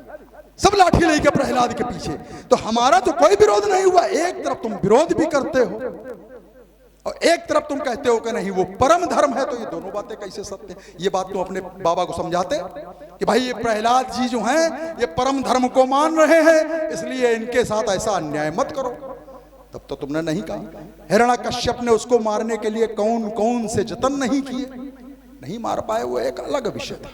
सब लाठी लेके प्रहलाद के पीछे। तो हमारा तो कोई विरोध नहीं हुआ। एक तरफ तुम विरोध भी करते हो और एक तरफ तुम कहते हो कि नहीं वो परम धर्म है, तो ये दोनों बातें कैसे सत्य। ये बात तुम अपने बाबा को समझाते कि भाई ये प्रहलाद जी जो हैं ये परम धर्म को मान रहे हैं, इसलिए इनके साथ ऐसा अन्याय मत करो। तब तो तुमने नहीं कहा। हिरण्यकश्यप ने उसको मारने के लिए कौन कौन से जतन नहीं किए, नहीं मार पाए, वो एक अलग विषय था।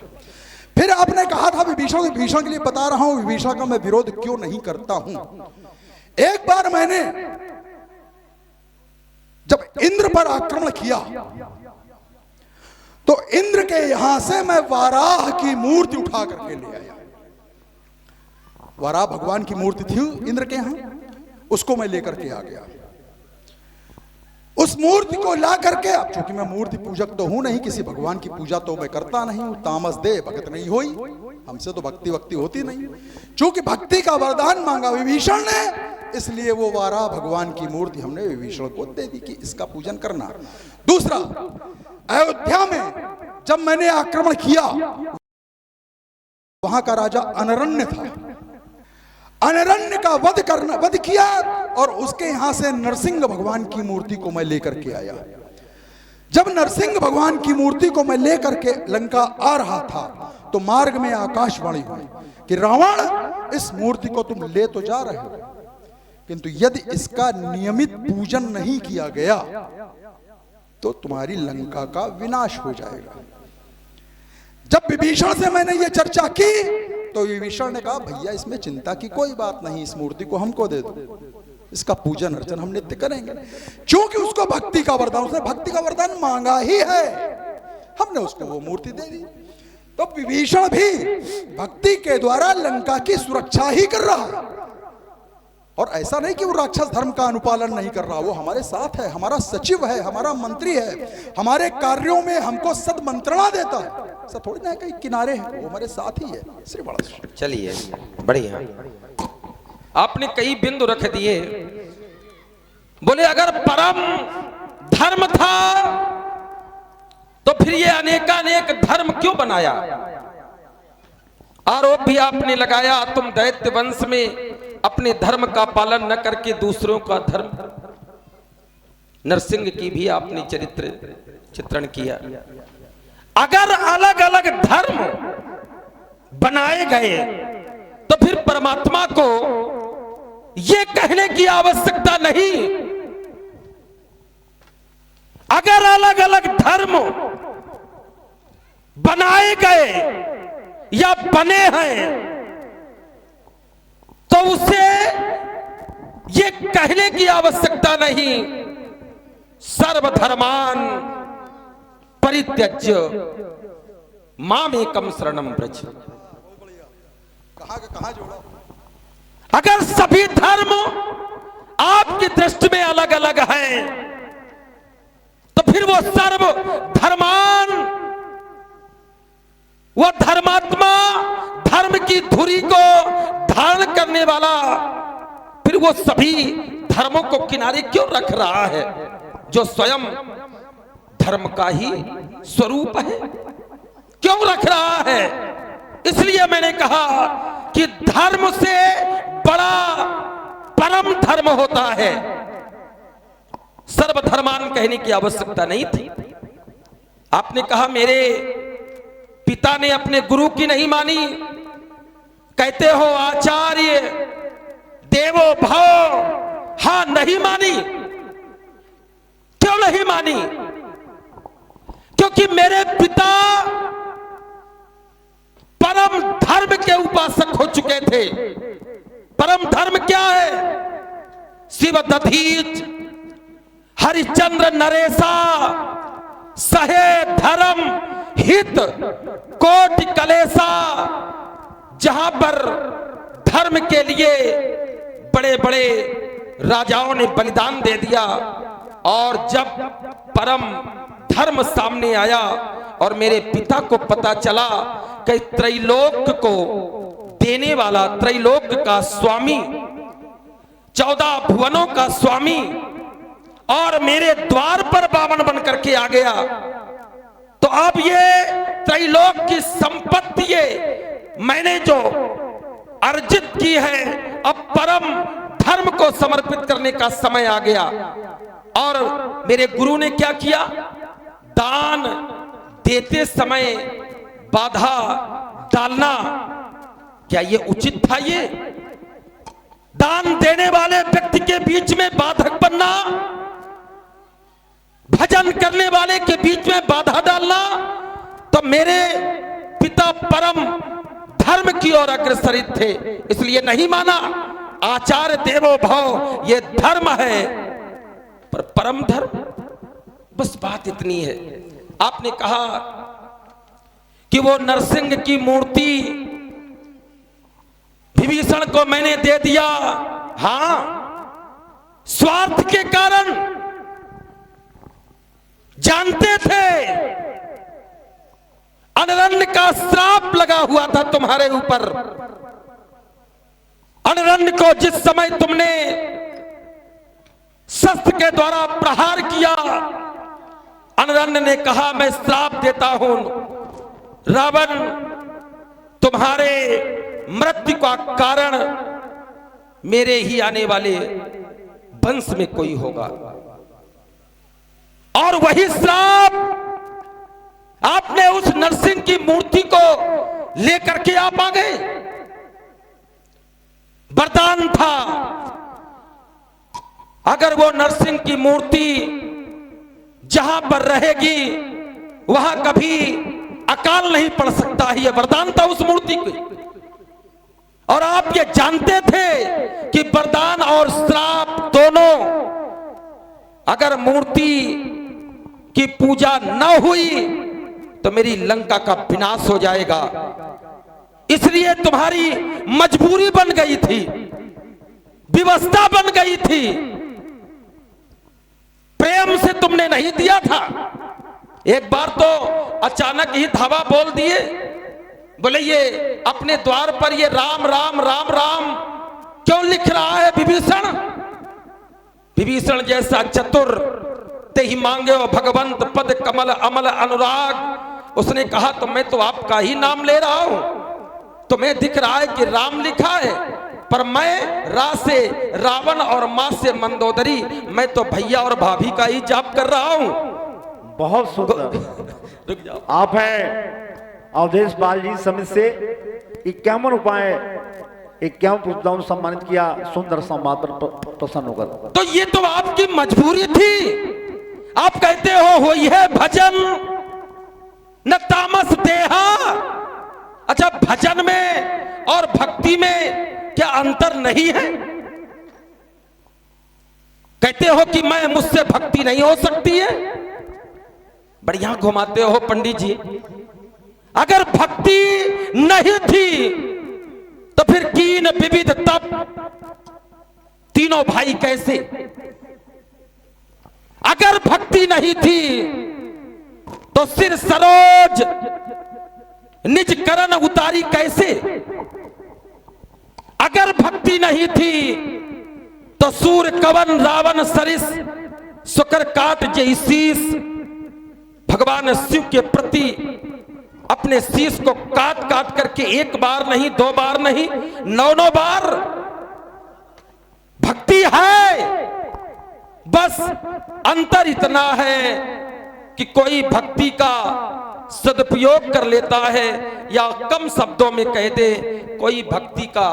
फिर आपने कहा था विभीषण के लिए बता रहा हूं, विभीषण का मैं विरोध क्यों नहीं करता हूं। एक बार मैंने जब इंद्र पर आक्रमण किया, तो इंद्र के यहां से मैं वाराह की मूर्ति उठा करके ले आया। वाराह भगवान की मूर्ति थी इंद्र के यहां, उसको मैं लेकर के आ गया। उस मूर्ति को ला करके, अब चूंकि मैं मूर्ति पूजक तो हूं नहीं, किसी भगवान की पूजा तो मैं करता नहीं हूं, तामस दे भगत नहीं हुई, हमसे तो भक्ति होती नहीं। चूंकि भक्ति का वरदान मांगा विभीषण ने, इसलिए वो वाराह भगवान की मूर्ति हमने विभीषण को दे दी कि इसका पूजन करना। दूसरा, अयोध्या में जब मैंने आक्रमण किया, वहां का राजा अनरण्य था, अनरण्य का वध किया और उसके यहां से नरसिंह भगवान की मूर्ति को मैं लेकर के आया। जब नरसिंह भगवान की मूर्ति को मैं लेकर के लंका आ रहा था, तो मार्ग में आकाशवाणी हुई कि रावण, इस मूर्ति को तुम ले तो जा रहे हो, किंतु यदि इसका नियमित पूजन नहीं किया गया तो तुम्हारी लंका का विनाश हो जाएगा। जब विभीषण से मैंने ये चर्चा की, तो विभीषण ने कहा भैया इसमें चिंता की कोई बात नहीं, इस मूर्ति को हमको दे दो, इसका पूजन अर्चन हम नित्य करेंगे। क्योंकि उसको भक्ति का वरदान, उसने भक्ति का वरदान मांगा ही है, हमने उसको वो मूर्ति दे दी। तो विभीषण भी भक्ति के द्वारा लंका की सुरक्षा ही कर रहा है। और ऐसा नहीं कि वो राक्षस धर्म का अनुपालन नहीं कर रहा, वो हमारे साथ है, हमारा सचिव है, हमारा मंत्री है, हमारे कार्यों में हमको सदमंत्रणा देता है। ऐसा थोड़ी ना कहीं किनारे है, वो हमारे साथ ही है। श्री बड़ा चलिए, बढ़िया। आपने कई बिंदु रख दिए। बोले अगर परम धर्म था तो फिर ये अनेकानेक धर्म क्यों बनाया। आरोप भी आपने लगाया, तुम दैत्य वंश में अपने धर्म का पालन न करके दूसरों का धर्म। नरसिंह की भी आपने चित्रण किया। अगर अलग अलग धर्म बनाए गए तो फिर परमात्मा को यह कहने की आवश्यकता नहीं। अगर अलग अलग धर्म बनाए गए या बने हैं तो उसे ये कहने की आवश्यकता नहीं सर्वधर्मान परित्यज्य मामेकम शरणम व्रज। कहां का कहां जोड़ा। अगर सभी धर्म आपकी दृष्टि में अलग अलग हैं, तो फिर वो सर्व धर्मान, वो धर्मात्मा, धर्म की धुरी को धारण करने वाला, फिर वो सभी धर्मों को किनारे क्यों रख रहा है, जो स्वयं धर्म का ही स्वरूप है, क्यों रख रहा है। इसलिए मैंने कहा कि धर्म से बड़ा परम धर्म होता है। सर्वधर्मान कहने की आवश्यकता नहीं थी। आपने कहा मेरे पिता ने अपने गुरु की नहीं मानी, कहते हो आचार्य देवो भव, हां नहीं मानी। क्यों नहीं मानी? क्योंकि मेरे पिता परम धर्म के उपासक हो चुके थे। परम धर्म क्या है? शिव दधीच हरिश्चंद्र नरेशा सहे धर्म हित कोटि कलेसा। जहां पर धर्म के लिए बड़े बड़े राजाओं ने बलिदान दे दिया, और जब परम धर्म सामने आया और मेरे पिता को पता चला कि त्रैलोक को देने वाला, त्रैलोक का स्वामी, 14 भुवनों का स्वामी, और मेरे द्वार पर बावन बन करके आ गया, तो अब ये त्रैलोक की संपत्ति ये मैंने जो अर्जित की है, अब परम धर्म को समर्पित करने का समय आ गया। और मेरे गुरु ने क्या किया? दान देते समय बाधा डालना, क्या ये उचित था? ये दान देने वाले व्यक्ति के बीच में बाधक बनना, भजन करने वाले के बीच में बाधा डालना, तो मेरे पिता परम धर्म की ओर अग्रसरित थे, इसलिए नहीं माना। आचार्य देवो भव ये धर्म है, पर परम धर्म, बस बात इतनी है। आपने कहा कि वो नरसिंह की मूर्ति विभीषण को मैंने दे दिया। हां, स्वार्थ के कारण, जानते थे अनरण्य का श्राप लगा हुआ था तुम्हारे ऊपर। अनरण्य को जिस समय तुमने शस्त्र के द्वारा प्रहार किया, अनरण्य ने कहा मैं श्राप देता हूं, रावण तुम्हारे मृत्यु का कारण मेरे ही आने वाले वंश में कोई होगा। और वही श्राप आपने उस नरसिंह की मूर्ति को लेकर के आप आ गए। वरदान था, अगर वो नरसिंह की मूर्ति जहां पर रहेगी वहां कभी अकाल नहीं पड़ सकता है, ये वरदान था उस मूर्ति को। और आप ये जानते थे कि वरदान और श्राप दोनों, अगर मूर्ति की पूजा न हुई तो मेरी लंका का विनाश हो जाएगा। इसलिए तुम्हारी मजबूरी बन गई थी, व्यवस्था बन गई थी, प्रेम से तुमने नहीं दिया था। एक बार तो अचानक ही धावा बोल दिए, बोले ये अपने द्वार पर ये राम राम राम राम क्यों लिख रहा है विभीषण? विभीषण जैसा चतुर ते ही मांगे हो भगवंत पद कमल अमल अनुराग। उसने कहा तो मैं तो आपका ही नाम ले रहा हूं, तुम्हें दिख रहा है कि राम लिखा है, पर मैं रा से रावण और मां से मंदोदरी, मैं तो भैया और भाभी का ही जाप कर रहा हूं। बहुत सुंदर। रुक जाओ। आप हैं अवधेश पाल जी समिति से 51 उपाय 51 पुस्तकों सम्मानित किया, सुंदर संवाद पर प्रसन्न होकर। तो ये तो आपकी मजबूरी थी। आप कहते हो यह भजन न तामस देहा। अच्छा, भजन में और भक्ति में क्या अंतर नहीं है? कहते हो कि मैं मुझसे भक्ति नहीं हो सकती है, बढ़िया घुमाते हो पंडित जी। अगर भक्ति नहीं थी तो तीन विविध तप, तीनों भाई कैसे? अगर भक्ति नहीं थी तो सिर सरोज निज करण उतारी कैसे? अगर भक्ति नहीं थी तो सूर कवन रावण सरिस सुकर काट जय शीस। भगवान शिव के प्रति अपने शीश को काट काट करके एक बार नहीं, दो बार नहीं, 9 बार भक्ति है। बस अंतर इतना है कि कोई भक्ति का सदुपयोग कर लेता है या कम शब्दों में कह दे, कोई भक्ति का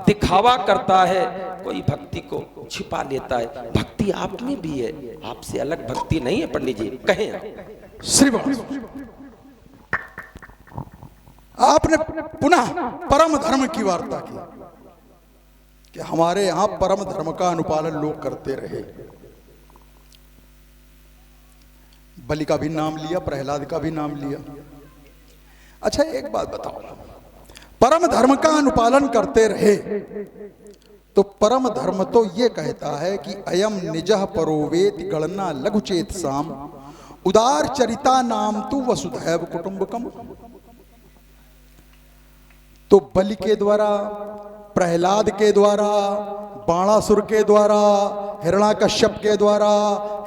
दिखावा करता है, कोई भक्ति को छिपा लेता है। भक्ति आप में भी है, आपसे अलग भक्ति नहीं है। पंडित जी कहें। श्रीवास, आपने पुनः परम धर्म की वार्ता की कि हमारे यहां परम धर्म का अनुपालन लोग करते रहे। बलि का भी नाम लिया, प्रहलाद का भी नाम लिया। अच्छा एक बात बताओ, परम धर्म का अनुपालन करते रहे तो परम धर्म तो ये कहता है कि अयम निजः परोवेत गणना लघुचेत साम उदार चरिता नाम तु वसुधैव कुटुंबकम। तो बलि के द्वारा, प्रहलाद के द्वारा, बाणासुर के द्वारा, हिरण्याकश्यप के द्वारा,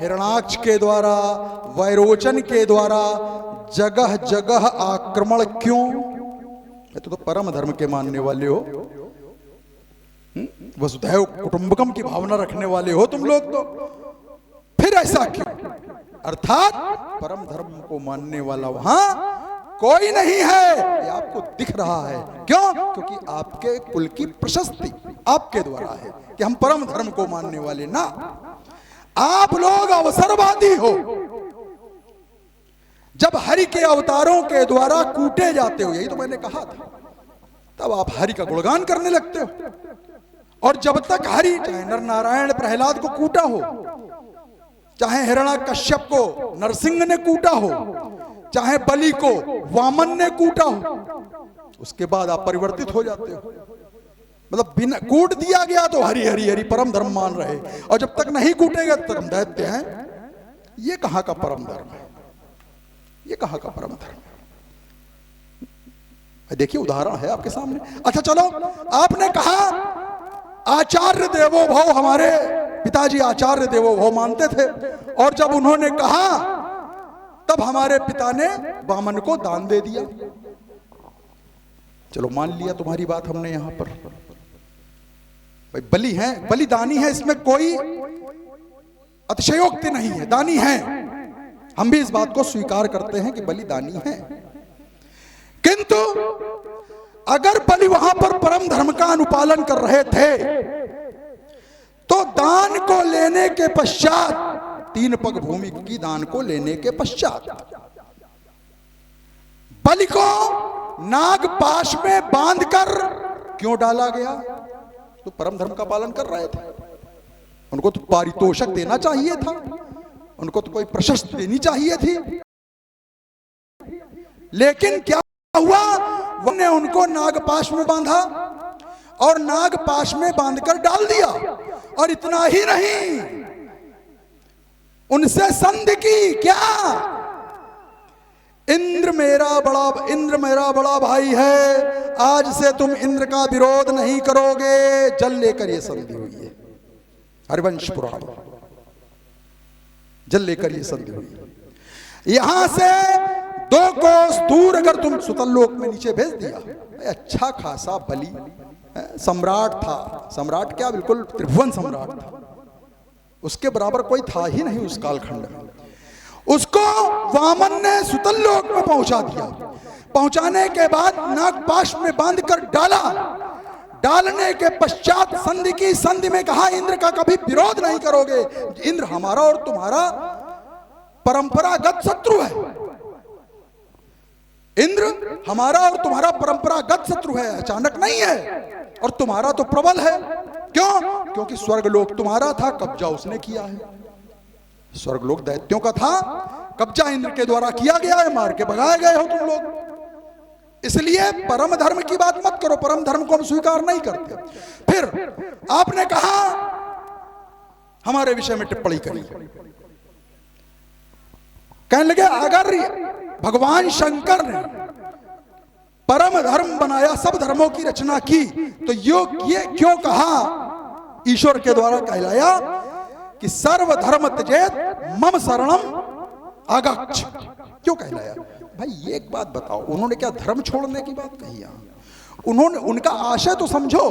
हिरण्याक्ष के द्वारा, वैरोचन के द्वारा जगह जगह आक्रमण क्यों? तो परम धर्म के मानने वाले हो, वसुधैव कुटुंबकम की भावना रखने वाले हो तुम लोग, तो फिर ऐसा क्यों? अर्थात परम धर्म को मानने वाला वहां कोई नहीं है, ये आपको दिख रहा है। क्यों? क्योंकि आपके कुल की प्रशस्ति आपके द्वारा है कि हम परम धर्म को मानने वाले ना। आप लोग अवसरवादी हो। जब हरि के अवतारों के द्वारा कूटे जाते हो, यही तो मैंने कहा था, तब आप हरि का गुणगान करने लगते हो। और जब तक हरि, चाहे नर नारायण प्रहलाद को कूटा हो, चाहे हिरण्याकश्यप को नरसिंह ने कूटा हो, चाहे बलि को वामन ने कूटा हो, उसके बाद आप परिवर्तित हो जाते हो। मतलब बिना कूट दिया गया तो हरि हरि हरि परम धर्म मान रहे, और जब तक नहीं कूटेगा तब हम दैत्य हैं। ये कहां का परम धर्म है? ये कहां का परम धर्म है? देखिए उदाहरण है आपके सामने। अच्छा चलो, आपने कहा आचार्य देवो भव, हमारे पिताजी आचार्य देवो भव मानते थे, और जब उन्होंने कहा तब हमारे पिता ने वामन को दान दे दिया। चलो मान लिया तुम्हारी बात हमने यहां पर, भाई बलि है, बलि दानी है, इसमें कोई अतिशयोक्ति नहीं है, दानी है। हम भी इस बात को स्वीकार करते हैं कि बलि दानी है। किंतु अगर बलि वहां पर परम धर्म का अनुपालन कर रहे थे तो दान को लेने के पश्चात, 3 पग भूमि की दान को लेने के पश्चात, बलि को नागपाश में बांधकर क्यों डाला गया? तो परम धर्म का पालन कर रहे थे, उनको तो पारितोषक देना चाहिए था, उनको तो कोई प्रशस्ति देनी चाहिए थी। लेकिन क्या हुआ? उन्होंने उनको नागपाश में बांधा और नागपाश में बांधकर डाल दिया। और इतना ही नहीं, उनसे संधि की। क्या? इंद्र मेरा बड़ा भाई है, आज से तुम इंद्र का विरोध नहीं करोगे, जल लेकर ये संधि हुई है। हरिवंश पुराण, जल लेकर ये संधि हुई है। यहां से 2 कोस दूर अगर तुम सुतलोक में नीचे भेज दिया, अच्छा खासा बलि सम्राट था। सम्राट क्या, बिल्कुल त्रिभुवन सम्राट था, उसके बराबर कोई था ही नहीं उस कालखंड में। उसको वामन ने सुतलोक में पहुंचा दिया। पहुंचाने के बाद नागपाश में बांधकर डाला। डालने के पश्चात संधि की। संधि में कहा इंद्र का कभी विरोध नहीं करोगे। इंद्र हमारा और तुम्हारा परंपरागत शत्रु है। इंद्र हमारा और तुम्हारा परंपरागत शत्रु है, अचानक नहीं है। और तुम्हारा तो प्रबल है। क्यों? क्योंकि स्वर्गलोक तुम्हारा था, कब्जा उसने किया है। स्वर्गलोक दैत्यों का था, कब्जा इंद्र के द्वारा किया गया है, मार के भगाए गए हो तुम लोग। इसलिए परम धर्म की बात मत करो, परम धर्म को हम स्वीकार नहीं करते। फिर आपने कहा हमारे विषय में टिप्पणी करी, कहने लगे अगर भगवान शंकर ने परम धर्म बनाया, सब धर्मों की रचना की, तो ये क्यों कहा, ईश्वर के द्वारा कहलाया कि सर्वधर्म त्यजेत मम शरणम आगच्छ, क्यों कहलाया? भाई एक बात बताओ, उन्होंने क्या धर्म छोड़ने की बात कही? उन्होंने, उनका आशय तो समझो,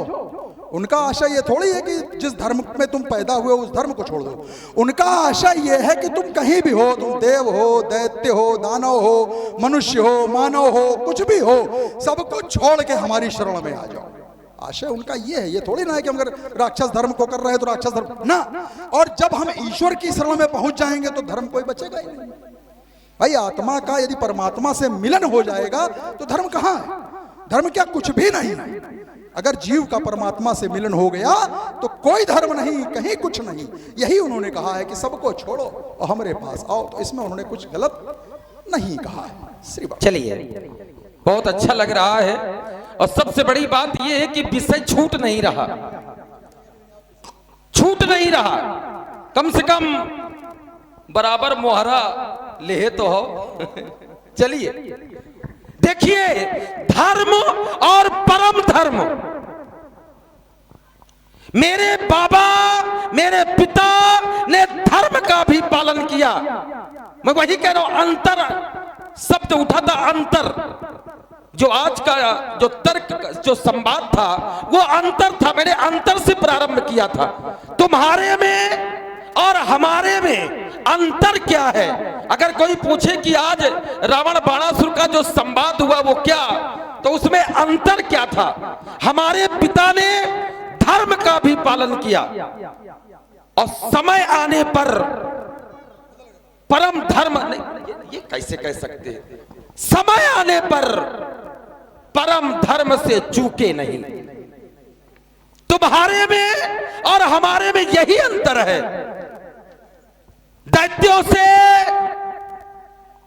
उनका आशय ये थोड़ी है कि जिस धर्म में तुम पैदा हुए उस धर्म को छोड़ दो। उनका आशय ये है कि तुम कहीं भी हो, तुम देव हो, दैत्य हो, दानव हो, मनुष्य हो, मानव हो, कुछ भी हो, सबको छोड़ के हमारी शरण में आ जाओ। आशय उनका ये है, ये थोड़ी ना है कि हम अगर राक्षस धर्म को कर रहे हैं तो राक्षस धर्म ना। और जब हम ईश्वर की शरण में पहुंच जाएंगे तो धर्म कोई बचेगा ही नहीं। भाई आत्मा का यदि परमात्मा से मिलन हो जाएगा तो धर्म कहां है? धर्म क्या कुछ भी नहीं। अगर जीव का परमात्मा से मिलन हो गया तो कोई धर्म नहीं, कहीं कुछ नहीं। यही उन्होंने कहा है कि सबको छोड़ो और हमारे पास आओ, तो इसमें उन्होंने कुछ गलत नहीं कहा है। श्री बाबा, चलिए, बहुत अच्छा लग रहा है। और सबसे बड़ी बात यह है कि विषय छूट नहीं रहा, छूट नहीं रहा। कम से कम बराबर मोहरा ले तो हो। चलिए देखिए, धर्म और परम धर्म, मेरे बाबा मेरे पिता ने धर्म का भी पालन किया। मैं वही कह रहा हूं, अंतर शब्द उठा था, अंतर। जो आज का जो तर्क जो संवाद था वो अंतर था, मैंने अंतर से प्रारंभ किया था। तुम्हारे में और हमारे में अंतर क्या है? अगर कोई पूछे कि आज रावण बाणासुर का जो संवाद हुआ वो क्या, तो उसमें अंतर क्या था? हमारे पिता ने धर्म का भी पालन किया और समय आने पर परम धर्म, ये कैसे कह सकते हैं, समय आने पर परम धर्म से चूके नहीं। तुम्हारे में और हमारे में यही अंतर है। दैत्यों से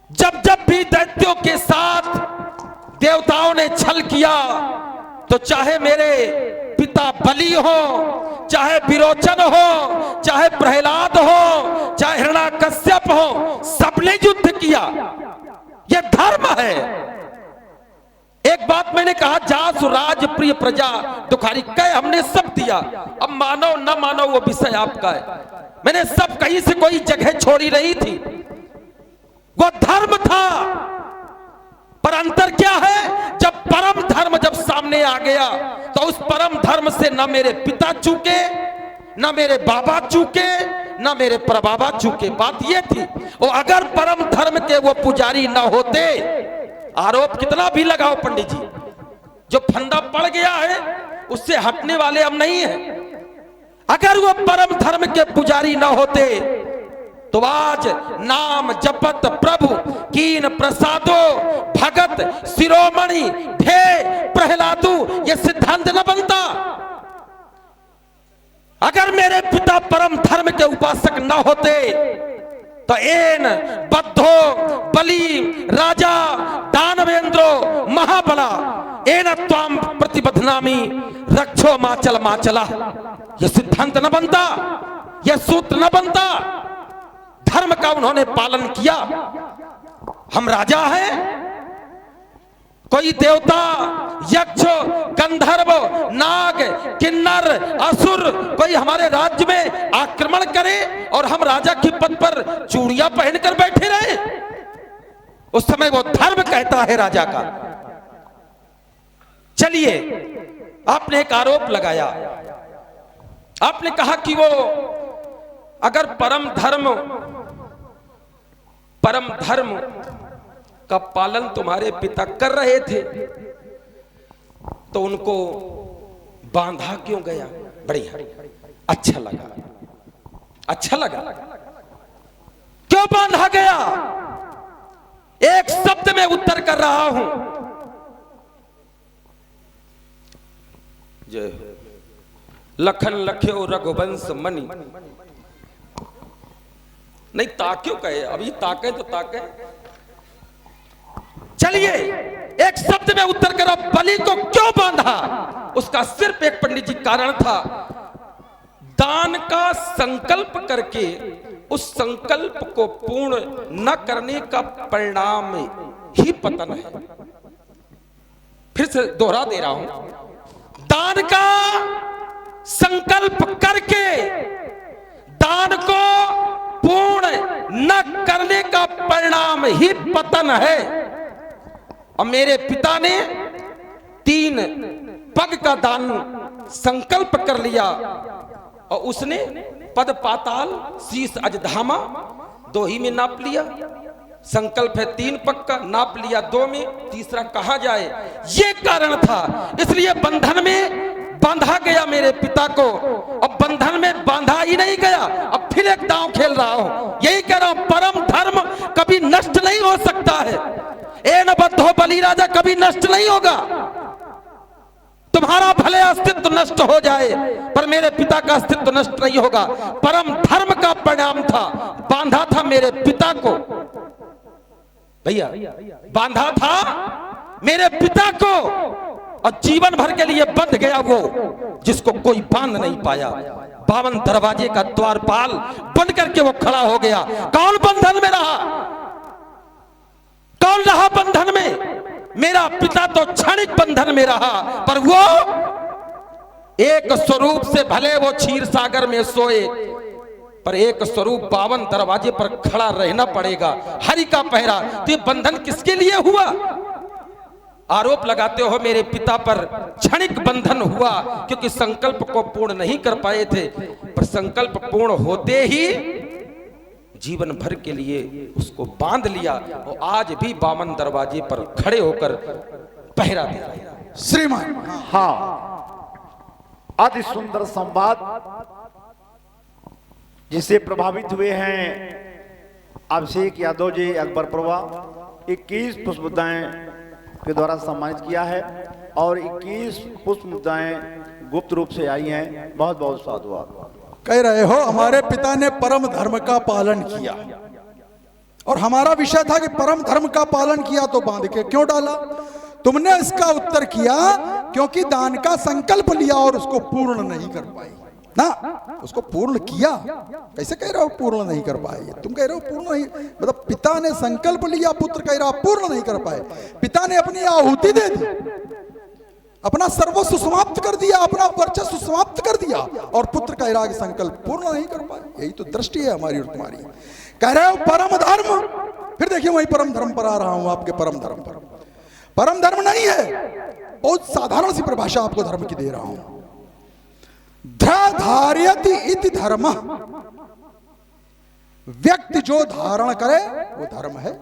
जब भी दैत्यों के साथ देवताओं ने छल किया, तो चाहे मेरे पिता बलि हो, चाहे विरोचन हो, चाहे प्रहलाद हो, चाहे हिरण्याकश्यप हो, सबने युद्ध किया। यह धर्म है। एक बात मैंने कहा, जासु राज प्रिय प्रजा दुखारी, कह हमने सब दिया, अब मानो न मानो वो विषय आपका है। मैंने सब, कहीं से कोई जगह छोड़ी नहीं थी, वो धर्म था। पर अंतर क्या है? जब परम धर्म जब सामने आ गया तो उस परम धर्म से न मेरे पिता चूके, न मेरे बाबा चूके, न मेरे प्रबाबा चूके। बात ये थी, और अगर परम धर्म के वो पुजारी न होते, आरोप कितना भी लगाओ पंडित जी, जो फंदा पड़ गया है उससे हटने वाले हम नहीं है। अगर वो परम धर्म के पुजारी न होते तो आज नाम जपत प्रभु कीन प्रसादो भगत शिरोमणि भे प्रहलादु ये सिद्धांत न बनता। अगर मेरे पिता परम धर्म के उपासक न होते तो एन बद्धो बलि राजा दानवेंद्रो महाबला एन त्वाम प्रतिबद्धनामी रक्षो माचल माचला, यह सिद्धांत न बनता, यह सूत्र न बनता। धर्म का उन्होंने पालन किया। हम राजा हैं, कोई देवता यक्ष गंधर्व नाग किन्नर असुर कोई हमारे राज्य में आक्रमण करे और हम राजा के पद पर चूड़ियां पहनकर बैठे रहे? उस समय वो धर्म कहता है राजा का। चलिए, आपने एक आरोप लगाया, आपने कहा कि वो अगर परम धर्म का पालन तुम्हारे पिता कर रहे थे तो उनको बांधा क्यों गया? बढ़िया, अच्छा लगा, अच्छा लगा। क्यों बांधा गया? एक शब्द में उत्तर कर रहा हूं। जय लखन लख्यो रघुवंश मणि। नहीं ताक्यों कहे, अभी ताके तो ताके। चलिए एक शब्द में उत्तर करो, बलि को क्यों बांधा? उसका सिर्फ एक पंडित जी कारण था, दान का संकल्प करके उस संकल्प को पूर्ण न करने का परिणाम ही पतन है। फिर से दोहरा दे रहा हूं, दान का संकल्प करके दान को पूर्ण न करने का परिणाम ही पतन है। और मेरे पिता ने 3 पग का दान संकल्प कर लिया और उसने पद पाताल शीश अजधामा 2 ही में नाप लिया। संकल्प है 3 पग का, नाप लिया 2 में, तीसरा कहा जाए, ये कारण था। इसलिए बंधन में बांधा गया मेरे पिता को, और बंधन में बांधा ही नहीं गया, अब फिर एक दांव खेल रहा हूं। यही कह रहा हूं, परम धर्म कभी नष्ट नहीं हो सकता है। ए न बद्धो बलि राजा कभी नष्ट नहीं होगा। तुम्हारा भले अस्तित्व नष्ट हो जाए, पर मेरे पिता का अस्तित्व नष्ट नहीं होगा। परम धर्म का परिणाम था, बांधा था मेरे पिता को, भैया बांधा था मेरे पिता को, और जीवन भर के लिए बंध गया वो जिसको कोई बांध नहीं पाया। 52 दरवाजे का द्वारपाल बंद करके वो खड़ा हो गया। कौन बंधन में रहा? कौन रहा बंधन में? मेरा पिता तो क्षणिक बंधन में रहा, पर वो एक स्वरूप से भले वो क्षीर सागर में सोए, पर एक स्वरूप 52 दरवाजे पर खड़ा रहना पड़ेगा, हरि का पहरा। तो ये बंधन किसके लिए हुआ? आरोप लगाते हो मेरे पिता पर, क्षणिक बंधन हुआ क्योंकि संकल्प को पूर्ण नहीं कर पाए थे, पर संकल्प पूर्ण होते ही जीवन भर के लिए उसको बांध लिया, और आज भी 52 दरवाजे पर खड़े होकर पहरा दे रहे हैं। श्रीमान, हाँ, अति सुंदर संवाद जिससे प्रभावित हुए हैं अभिषेक यादव जी अकबरपुरवा। 21 पुष्प मुद्दाएं के द्वारा सम्मानित किया है, और 21 पुष्प मुद्दाएं गुप्त रूप से आई हैं। बहुत बहुत साधुवाद। कह रहे हो हमारे पिता ने परम धर्म का पालन किया, और हमारा विषय था कि परम धर्म का पालन किया तो बांध के क्यों डाला? तुमने इसका उत्तर किया क्योंकि दान का संकल्प लिया और उसको पूर्ण नहीं कर पाई ना। उसको पूर्ण किया, कैसे कह रहे हो पूर्ण नहीं कर पाए? तुम कह रहे हो पूर्ण नहीं, मतलब पिता ने संकल्प लिया, पुत्र कह रहा पूर्ण नहीं कर पाए। पिता ने अपनी आहुति दे दी, अपना सर्वस्व समाप्त कर दिया, अपना वर्चस्व समाप्त कर दिया, और पुत्र कह रहा कि संकल्प पूर्ण नहीं कर पाए। यही तो दृष्टि है हमारी और तुम्हारी। कह रहे हो परम धर्म, फिर देखिए वही परम धर्म पर आ रहा हूं, आपके परम धर्म पर। परम धर्म नहीं है, बहुत साधारण सी परिभाषा आपको धर्म की दे रहा हूं। धार्यति इति धर्म, व्यक्ति जो धारण करे वो धर्म है।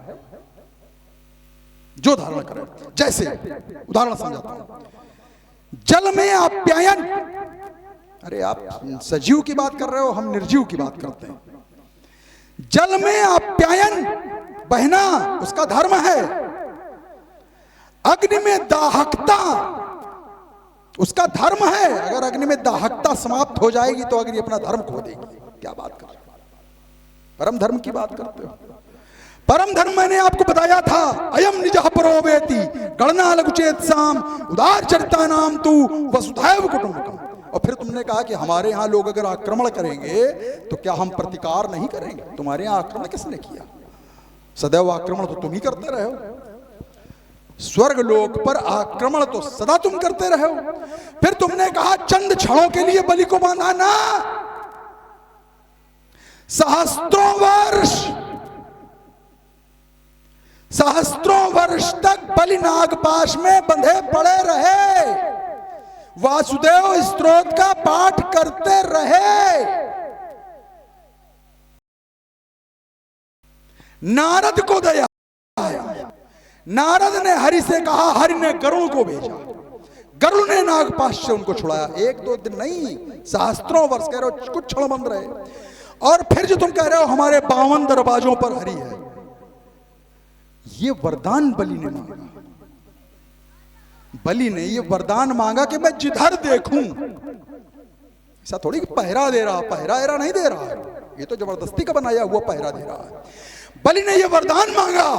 जो धारण करे, जैसे उदाहरण समझाता हूं, जल में आप्यायन। अरे आप सजीव की बात कर रहे हो, हम निर्जीव की बात करते हैं। जल में आप्यायन बहना उसका धर्म है। अग्नि में दाहकता उसका धर्म है। अगर अग्नि में दाहकता समाप्त हो जाएगी तो अग्नि अपना धर्म खो देगी। क्या बात कर रहे हो? परम धर्म की बात करते हो। परम धर्म मैंने आपको बताया था, अयम निजः परो वेति गणना लघुचेत साम उदार चरिता नाम तू वसुधैव कुटुंबकम। और फिर तुमने कहा कि हमारे यहाँ लोग अगर आक्रमण करेंगे तो क्या हम प्रतिकार नहीं करेंगे? तुम्हारे यहाँ आक्रमण किसने किया? सदैव आक्रमण तो तुम ही करते रहे हो। स्वर्ग लोक पर आक्रमण तो सदा तुम करते रहे हो। फिर तुमने कहा चंद क्षणों के लिए बलि को बांधा ना, सहस्त्रों वर्ष तक बलि नागपाश में बंधे पड़े रहे, वासुदेव स्तोत्र का पाठ करते रहे। नारद को दया आया, नारद ने हरि से कहा, हरि ने गरुड़ को भेजा, गरुड़ ने नागपाश से उनको छुड़ाया। 1-2 दिन नहीं, सहस्त्रों वर्ष कह रहे हो, कुछ क्षण बंद रहे। और फिर जो तुम कह रहे हो हमारे 52 दरवाजों पर हरि है, ये वरदान बलि ने मांगा। बलि ने ये वरदान मांगा कि मैं जिधर देखूं, ऐसा थोड़ी कि पहरा दे रहा, पहरा नहीं दे रहा है, ये तो जबरदस्ती का बनाया हुआ पहरा दे रहा है। बलि ने यह वरदान मांगा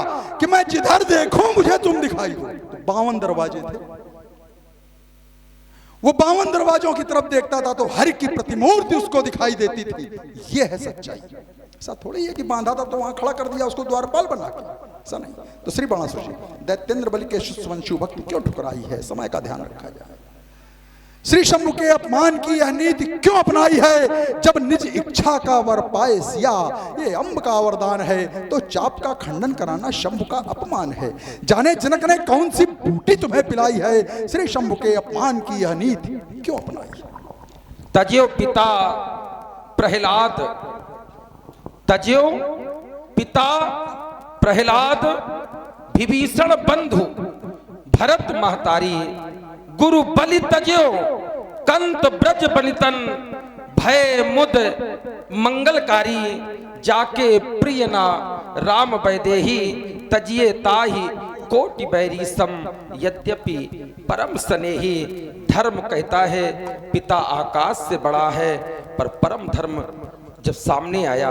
कि मैं जिधर देखूं मुझे तुम दिखाई दो। तो 52 दरवाजे थे, वो 52 दरवाजों की तरफ देखता था तो हर की प्रतिमूर्ति उसको दिखाई देती थी। यह है सच्चाई। ऐसा थोड़ी है कि बांधा था तो वहां खड़ा कर दिया उसको द्वारपाल बना के, ऐसा नहीं। तो श्री बाणासुर दैत्येंद्र बलि के शिष्यवंशु भक्ति क्यों ठुकराई है, समय का ध्यान रखा जाए। श्री शंभु के अपमान की यह नीति क्यों अपनाई है, जब निज इच्छा का वर पाए सिया। ये अम्ब का वरदान है तो चाप का खंडन कराना शंभु का अपमान है। जाने जनक ने कौन सी बूटी तुम्हें पिलाई है, श्री शंभु के अपमान की यह नीति क्यों अपनाई। तज्यो पिता प्रहलाद, तज्यो पिता प्रहलाद, विभीषण बंधु भरत महतारी, गुरु बलि तज्यो कंत ब्रज बलितन, भय मुद मंगलकारी, जाके प्रियना राम वैदेही, तजिए ताहि कोटि बैरी सम, यद्यपि परम स्नेही। धर्म कहता है पिता आकाश से बड़ा है, पर परम धर्म जब सामने आया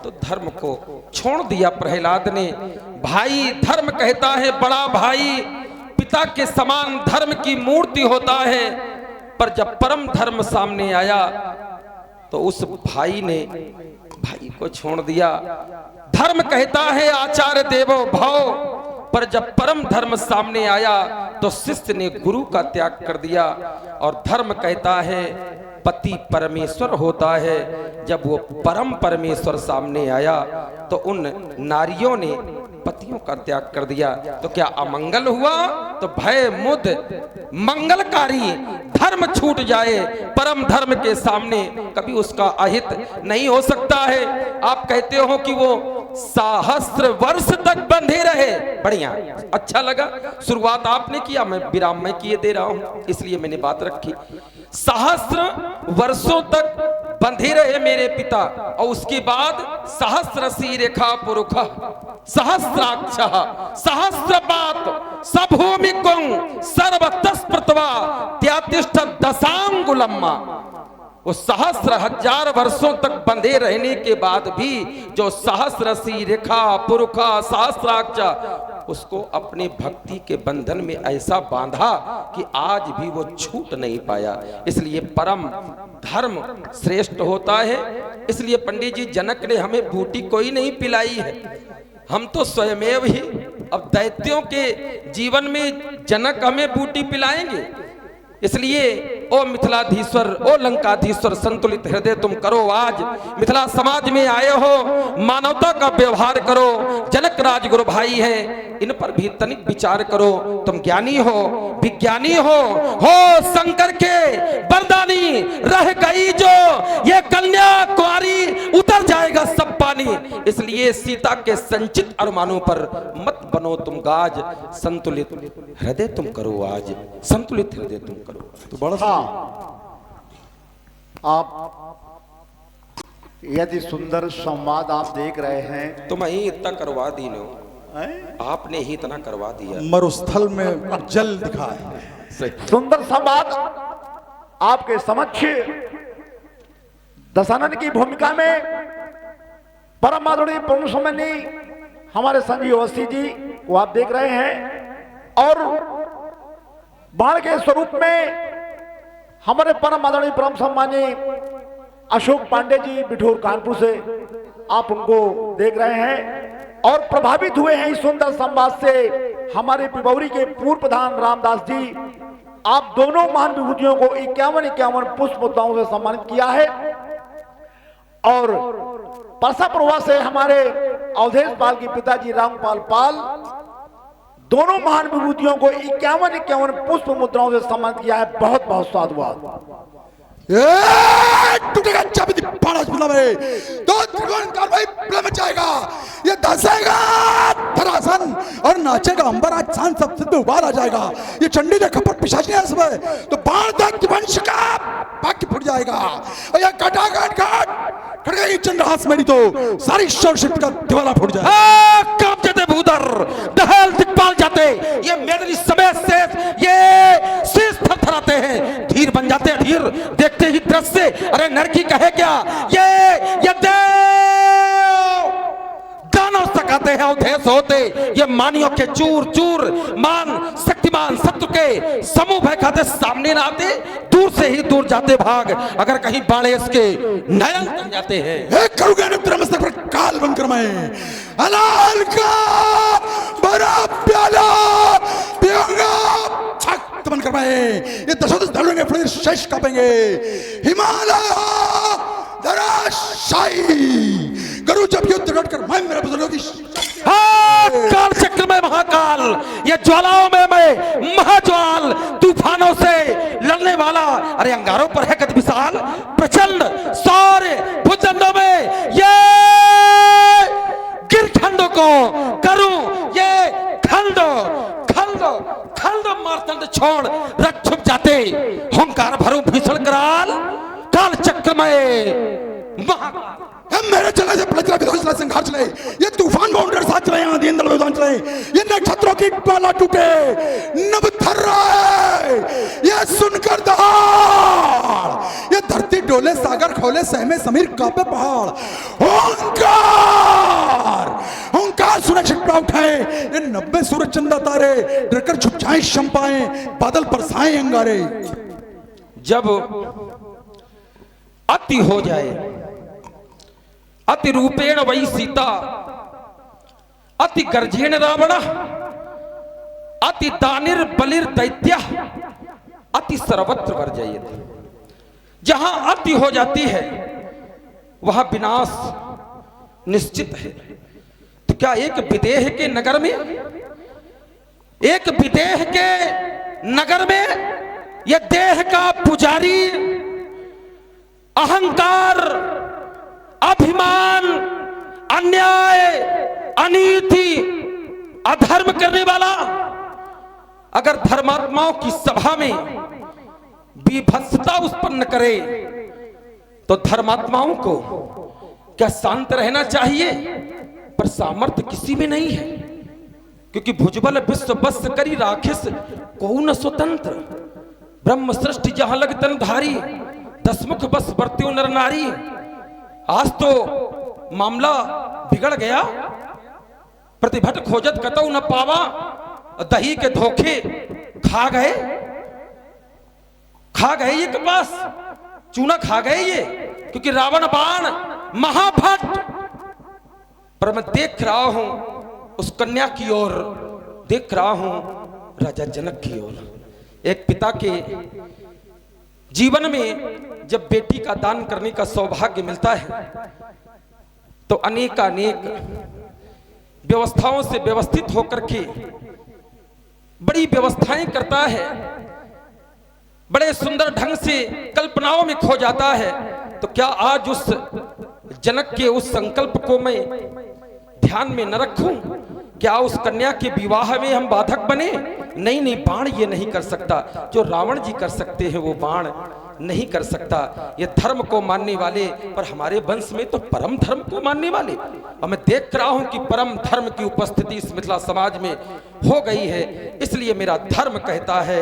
तो धर्म को छोड़ दिया प्रहलाद ने। भाई धर्म कहता है बड़ा भाई, पिता के समान धर्म की मूर्ति होता है, पर जब परम धर्म सामने आया तो उस भाई ने भाई को छोड़ दिया। धर्म कहता है आचार्य देवो भव, पर जब परम धर्म सामने आया तो शिष्य ने गुरु का त्याग कर दिया। और धर्म कहता है पति परमेश्वर होता है, जब वो परम परमेश्वर सामने आया तो उन नारियों ने पतियों का त्याग कर दिया। तो क्या अमंगल हुआ? तो भय मुद मंगलकारी, धर्म छूट जाए परम धर्म के सामने कभी उसका अहित नहीं हो सकता है। आप कहते हो कि वो सहस्त्र वर्ष तक बंधे रहे, बढ़िया, अच्छा लगा। शुरुआत आपने किया, मैं विराम में किए दे रहा हूं, इसलिए मैंने बात रखी। सहस्त्र वर्षों तक बंधे रहे मेरे पिता, और उसके बाद सहस्र सी रेखा पुरुष सहस्राक्ष सहस्रपात सभूमिकुं सर्वतस्पृतवा त्यातिष्ठ दशांगुलम्मा। वो सहस्र हजार वर्षों तक बंधे रहने के बाद भी जो सहस्र सी रेखा पुरुखा सहस्राक्ष, उसको अपने भक्ति के बंधन में ऐसा बांधा कि आज भी वो छूट नहीं पाया। इसलिए परम धर्म श्रेष्ठ होता है। इसलिए पंडित जी जनक ने हमें बूटी कोई नहीं पिलाई है, हम तो स्वयमेव ही। अब दैत्यों के जीवन में जनक हमें बूटी पिलाएंगे। इसलिए ओ मिथिलाधीश्वर, ओ लंकाधीश्वर, संतुलित हृदय तुम करो। आज मिथिला समाज में आए हो, मानवता का व्यवहार करो। जनक राजगुरु भाई हैं, इन पर भी तनिक विचार करो। तुम ज्ञानी हो, विज्ञानी हो शंकर के वरदानी। रह गई जो ये कन्या कुंवारी, उतर जाएगा सब पानी। इसलिए सीता के संचित अरमानों पर मत बनो तुम गाज। संतुलित हृदय तुम करो, आज संतुलित हृदय तुम करो। तो बड़ा आप यदि सुंदर संवाद आप देख रहे हैं तुम ही इतना करवा दी नो, आपने ही इतना करवा दिया। मरुस्थल में जल दिखा है। सुंदर संवाद आपके समक्ष दशानन की भूमिका में परम आदरणीय पुण्यसमनी हमारे संजीव अवस्थी जी को आप देख रहे हैं, और बाण के स्वरूप में हमारे परम आदरणीय परम सम्मानीय अशोक पांडे जी बिठूर कानपुर से आप उनको देख रहे हैं और प्रभावित हुए हैं इस सुंदर संवाद से। हमारे पिपौरी के पूर्व प्रधान रामदास जी, आप दोनों महान विभूतियों को 51 पुष्प मुद्राओं से सम्मानित किया है। और परसा प्रभा से हमारे अवधेश पाल के पिताजी रामपाल पाल, दोनों महान विभूतियों को 51 पुष्प मुद्राओं से सम्मानित किया है। बहुत बहुत साधुवाद। टूटेगा चाबी पाड़ा में तो त्रिकोण कार्रवाई में जाएगा, ये धसेगा धरासन और नाचेगा अंबर। आज शान सब सिद्ध उबार आ जाएगा। ये चंडी ने खपर पिशाची है सब, तो बाण दत्त वंश का भाग्य फूट जाएगा। और ये कटाघाट घाट खड़ गई चंद्रहास मेरी तो सारी शौर शक्ति का दिवाला फूट जाएगा। कांप जाते भूदर, दहल दिक्पाल जाते, ये मेदनी समेत से ये शीश थरथराते हैं, धीर बन जाते हैं धीर देखते ही दृश्य। अरे नरकी कहे क्या, ये देव दानव भगाते हैं अवधेश होते, ये मानियों के चूर चूर मान शक्तिमान शत्रु के समूह भय खाते सामने ना आते, दूर से ही दूर जाते भाग, अगर कहीं बाड़े इसके नयन बन जाते हैं। एक करूंगा न तेरे मस्तक पर काल बनकर मैं हलाल का बड़ा प्याला पीऊंगा छक बनकर मैं, ये दशों ढलेंगे फिर शेष कापेंगे हिमालय दराशाई करूं जब युद्ध लड़कर मैं मेरे बुजुर्गों की काल चक्र में महाकाल, ये ज्वालाओं में मैं महाज्वाल, तूफानों से लड़ने वाला, अरे अंगारों पर है गति विशाल प्रचंड सारे भुजंडों में ये गिरखंडों को करूं ये खंडो खंडो खंडो मारतंड छोड़ रख छुप जाते, हुंकार भरूं भीषण कराल काल चक्र में महाकाल। मेरे चलने से पलचला विध्वंसला संघार चले, ये तूफान बाउंडर साथ चले, आंधी अंदर विध्वंस चले, ये नक्षत्रों की माला टूटे नभ थर रहा है, ये सुनकर दहाड़, ये धरती डोले सागर खोले सहमे समीर कांपे पहाड़, ओंकार ओंकार सुने छिटपा उठाए, ये 90 सूरज चंदा तारे डरकर छुप जाए शंपाएं बादल बरसाएं अंगारे। जब अति हो जाए अति रूपेण वही सीता, अति गर्जेण रावण, अति दानिर बलिर दैत्य, अति सर्वत्र वर्जयेत। जहां अति हो जाती है वहां विनाश निश्चित है। तो क्या एक विदेह के नगर में, एक विदेह के नगर में यह देह का पुजारी अहंकार अभिमान अन्याय अनीति अधर्म करने वाला अगर धर्मात्माओं की सभा में विभत्सता उत्पन्न करे तो धर्मात्माओं को क्या शांत रहना चाहिए? पर सामर्थ्य किसी में नहीं है, क्योंकि भुजबल विश्व बस करी राखिस को न स्वतंत्र, ब्रह्म सृष्टि जहां लग तनधारी, दसमुख बस बरत्यो नर नारी। आज तो मामला बिगड़ गया, प्रतिभट खोजत कतौ न पावा, दही के धोखे खा गए ये कपास, चूना खा गए ये, क्योंकि रावण बाण महाभट। पर मैं देख रहा हूं उस कन्या की ओर, देख रहा हूं राजा जनक की ओर। एक पिता के जीवन में जब बेटी का दान करने का सौभाग्य मिलता है तो अनेक व्यवस्थाओं से व्यवस्थित होकर के बड़ी व्यवस्थाएं करता है, बड़े सुंदर ढंग से कल्पनाओं में खो जाता है। तो क्या आज उस जनक के उस संकल्प को मैं ध्यान में न रखूं? क्या उस कन्या के विवाह में हम बाधक बने? नहीं, बाण ये नहीं कर सकता, जो रावण जी कर सकते हैं वो बाण नहीं कर सकता। ये धर्म को मानने वाले, पर हमारे वंश में तो परम धर्म को मानने वाले, और मैं देख रहा हूं कि परम धर्म की उपस्थिति इस मिथिला समाज में हो गई है। इसलिए मेरा धर्म कहता है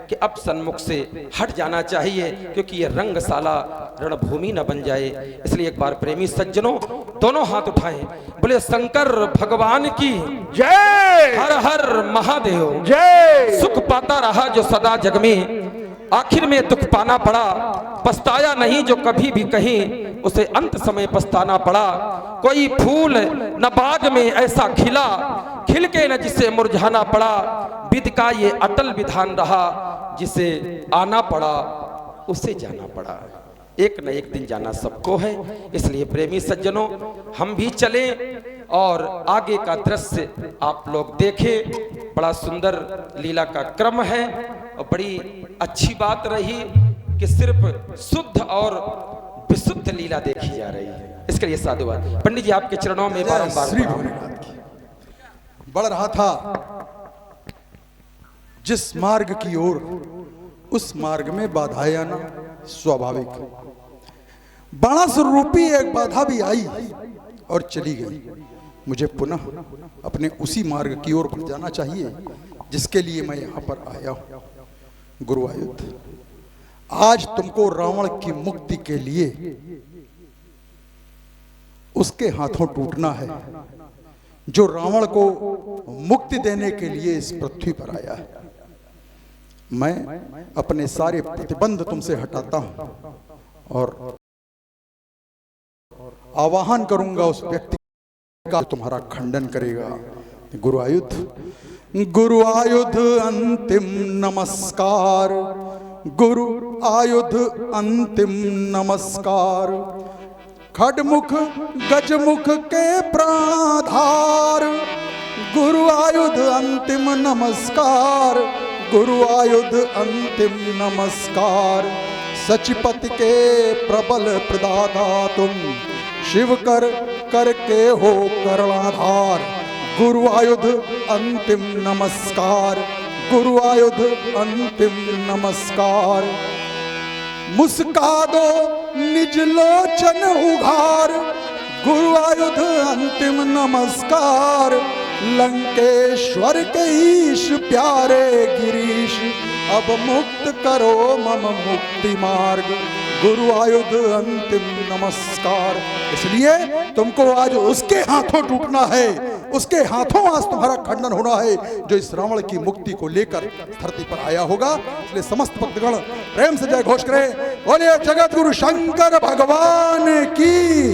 कि अब सन्मुख से हट जाना चाहिए, क्योंकि ये रंगशाला रणभूमि न बन जाए। इसलिए एक बार प्रेमी सज्जनों दोनों हाथ उठाएं, बोले शंकर भगवान की जय, हर हर महादेव जय। सुख पाता रहा जो सदा जग में, आखिर में दुख पाना पड़ा, पछताया नहीं जो कभी भी कहीं, उसे अंत समय पछताना पड़ा। कोई फूल न बाग में ऐसा खिला, खिल के न जिसे मुरझाना पड़ा, विध का ये अटल विधान रहा, जिसे आना पड़ा उसे जाना पड़ा। एक न एक दिन जाना सबको है। इसलिए प्रेमी सज्जनों हम भी चले और आगे का दृश्य आप लोग देखें। बड़ा सुंदर लीला का क्रम है और बड़ी अच्छी बात रही कि सिर्फ शुद्ध और विशुद्ध लीला देखी जा रही है। इसके लिए साधुवाद। पंडित जी आपके चरणों में बारंबार श्री भोलेनाथ की। बढ़ रहा था जिस मार्ग की ओर, उस मार्ग में बाधाएं आना स्वाभाविक। बाणस रूपी एक बाधा भी आई और चली गई। मुझे पुनः अपने उसी मार्ग की ओर बढ़ जाना चाहिए जिसके लिए मैं यहां पर आया हूं। गुरुआयुध, आज तुमको रावण की मुक्ति के लिए उसके हाथों टूटना है जो रावण को मुक्ति देने के लिए इस पृथ्वी पर आया है। मैं अपने सारे प्रतिबंध तुमसे हटाता हूं और आवाहन करूंगा उस व्यक्ति का तुम्हारा खंडन करेगा। गुरु आयुध अंतिम नमस्कार, गुरु आयुध अंतिम नमस्कार, खडमुख गजमुख के प्राधार, गुरु आयुध अंतिम नमस्कार, गुरु आयुध अंतिम नमस्कार, सचपति के प्रबल प्रदाता तुम, शिव कर के हो करुणाधार, गुरु आयुध अंतिम नमस्कार, गुरु आयुध अंतिम नमस्कार, मुस्का दो निज लोचन उघार, गुरु आयुध अंतिम नमस्कार, लंकेश्वर के ईश प्यारे गिरीश, अब मुक्त करो मम मुक्ति मार्ग, गुरु आयुध अंतिम नमस्कार। इसलिए तुमको आज उसके हाथों टूटना है, उसके हाथों आज तुम्हारा खंडन होना है जो इस रावण की मुक्ति को लेकर धरती पर आया होगा। इसलिए समस्त भक्तगण प्रेम से जय घोष करें, बोलिए जगत गुरु शंकर भगवान की।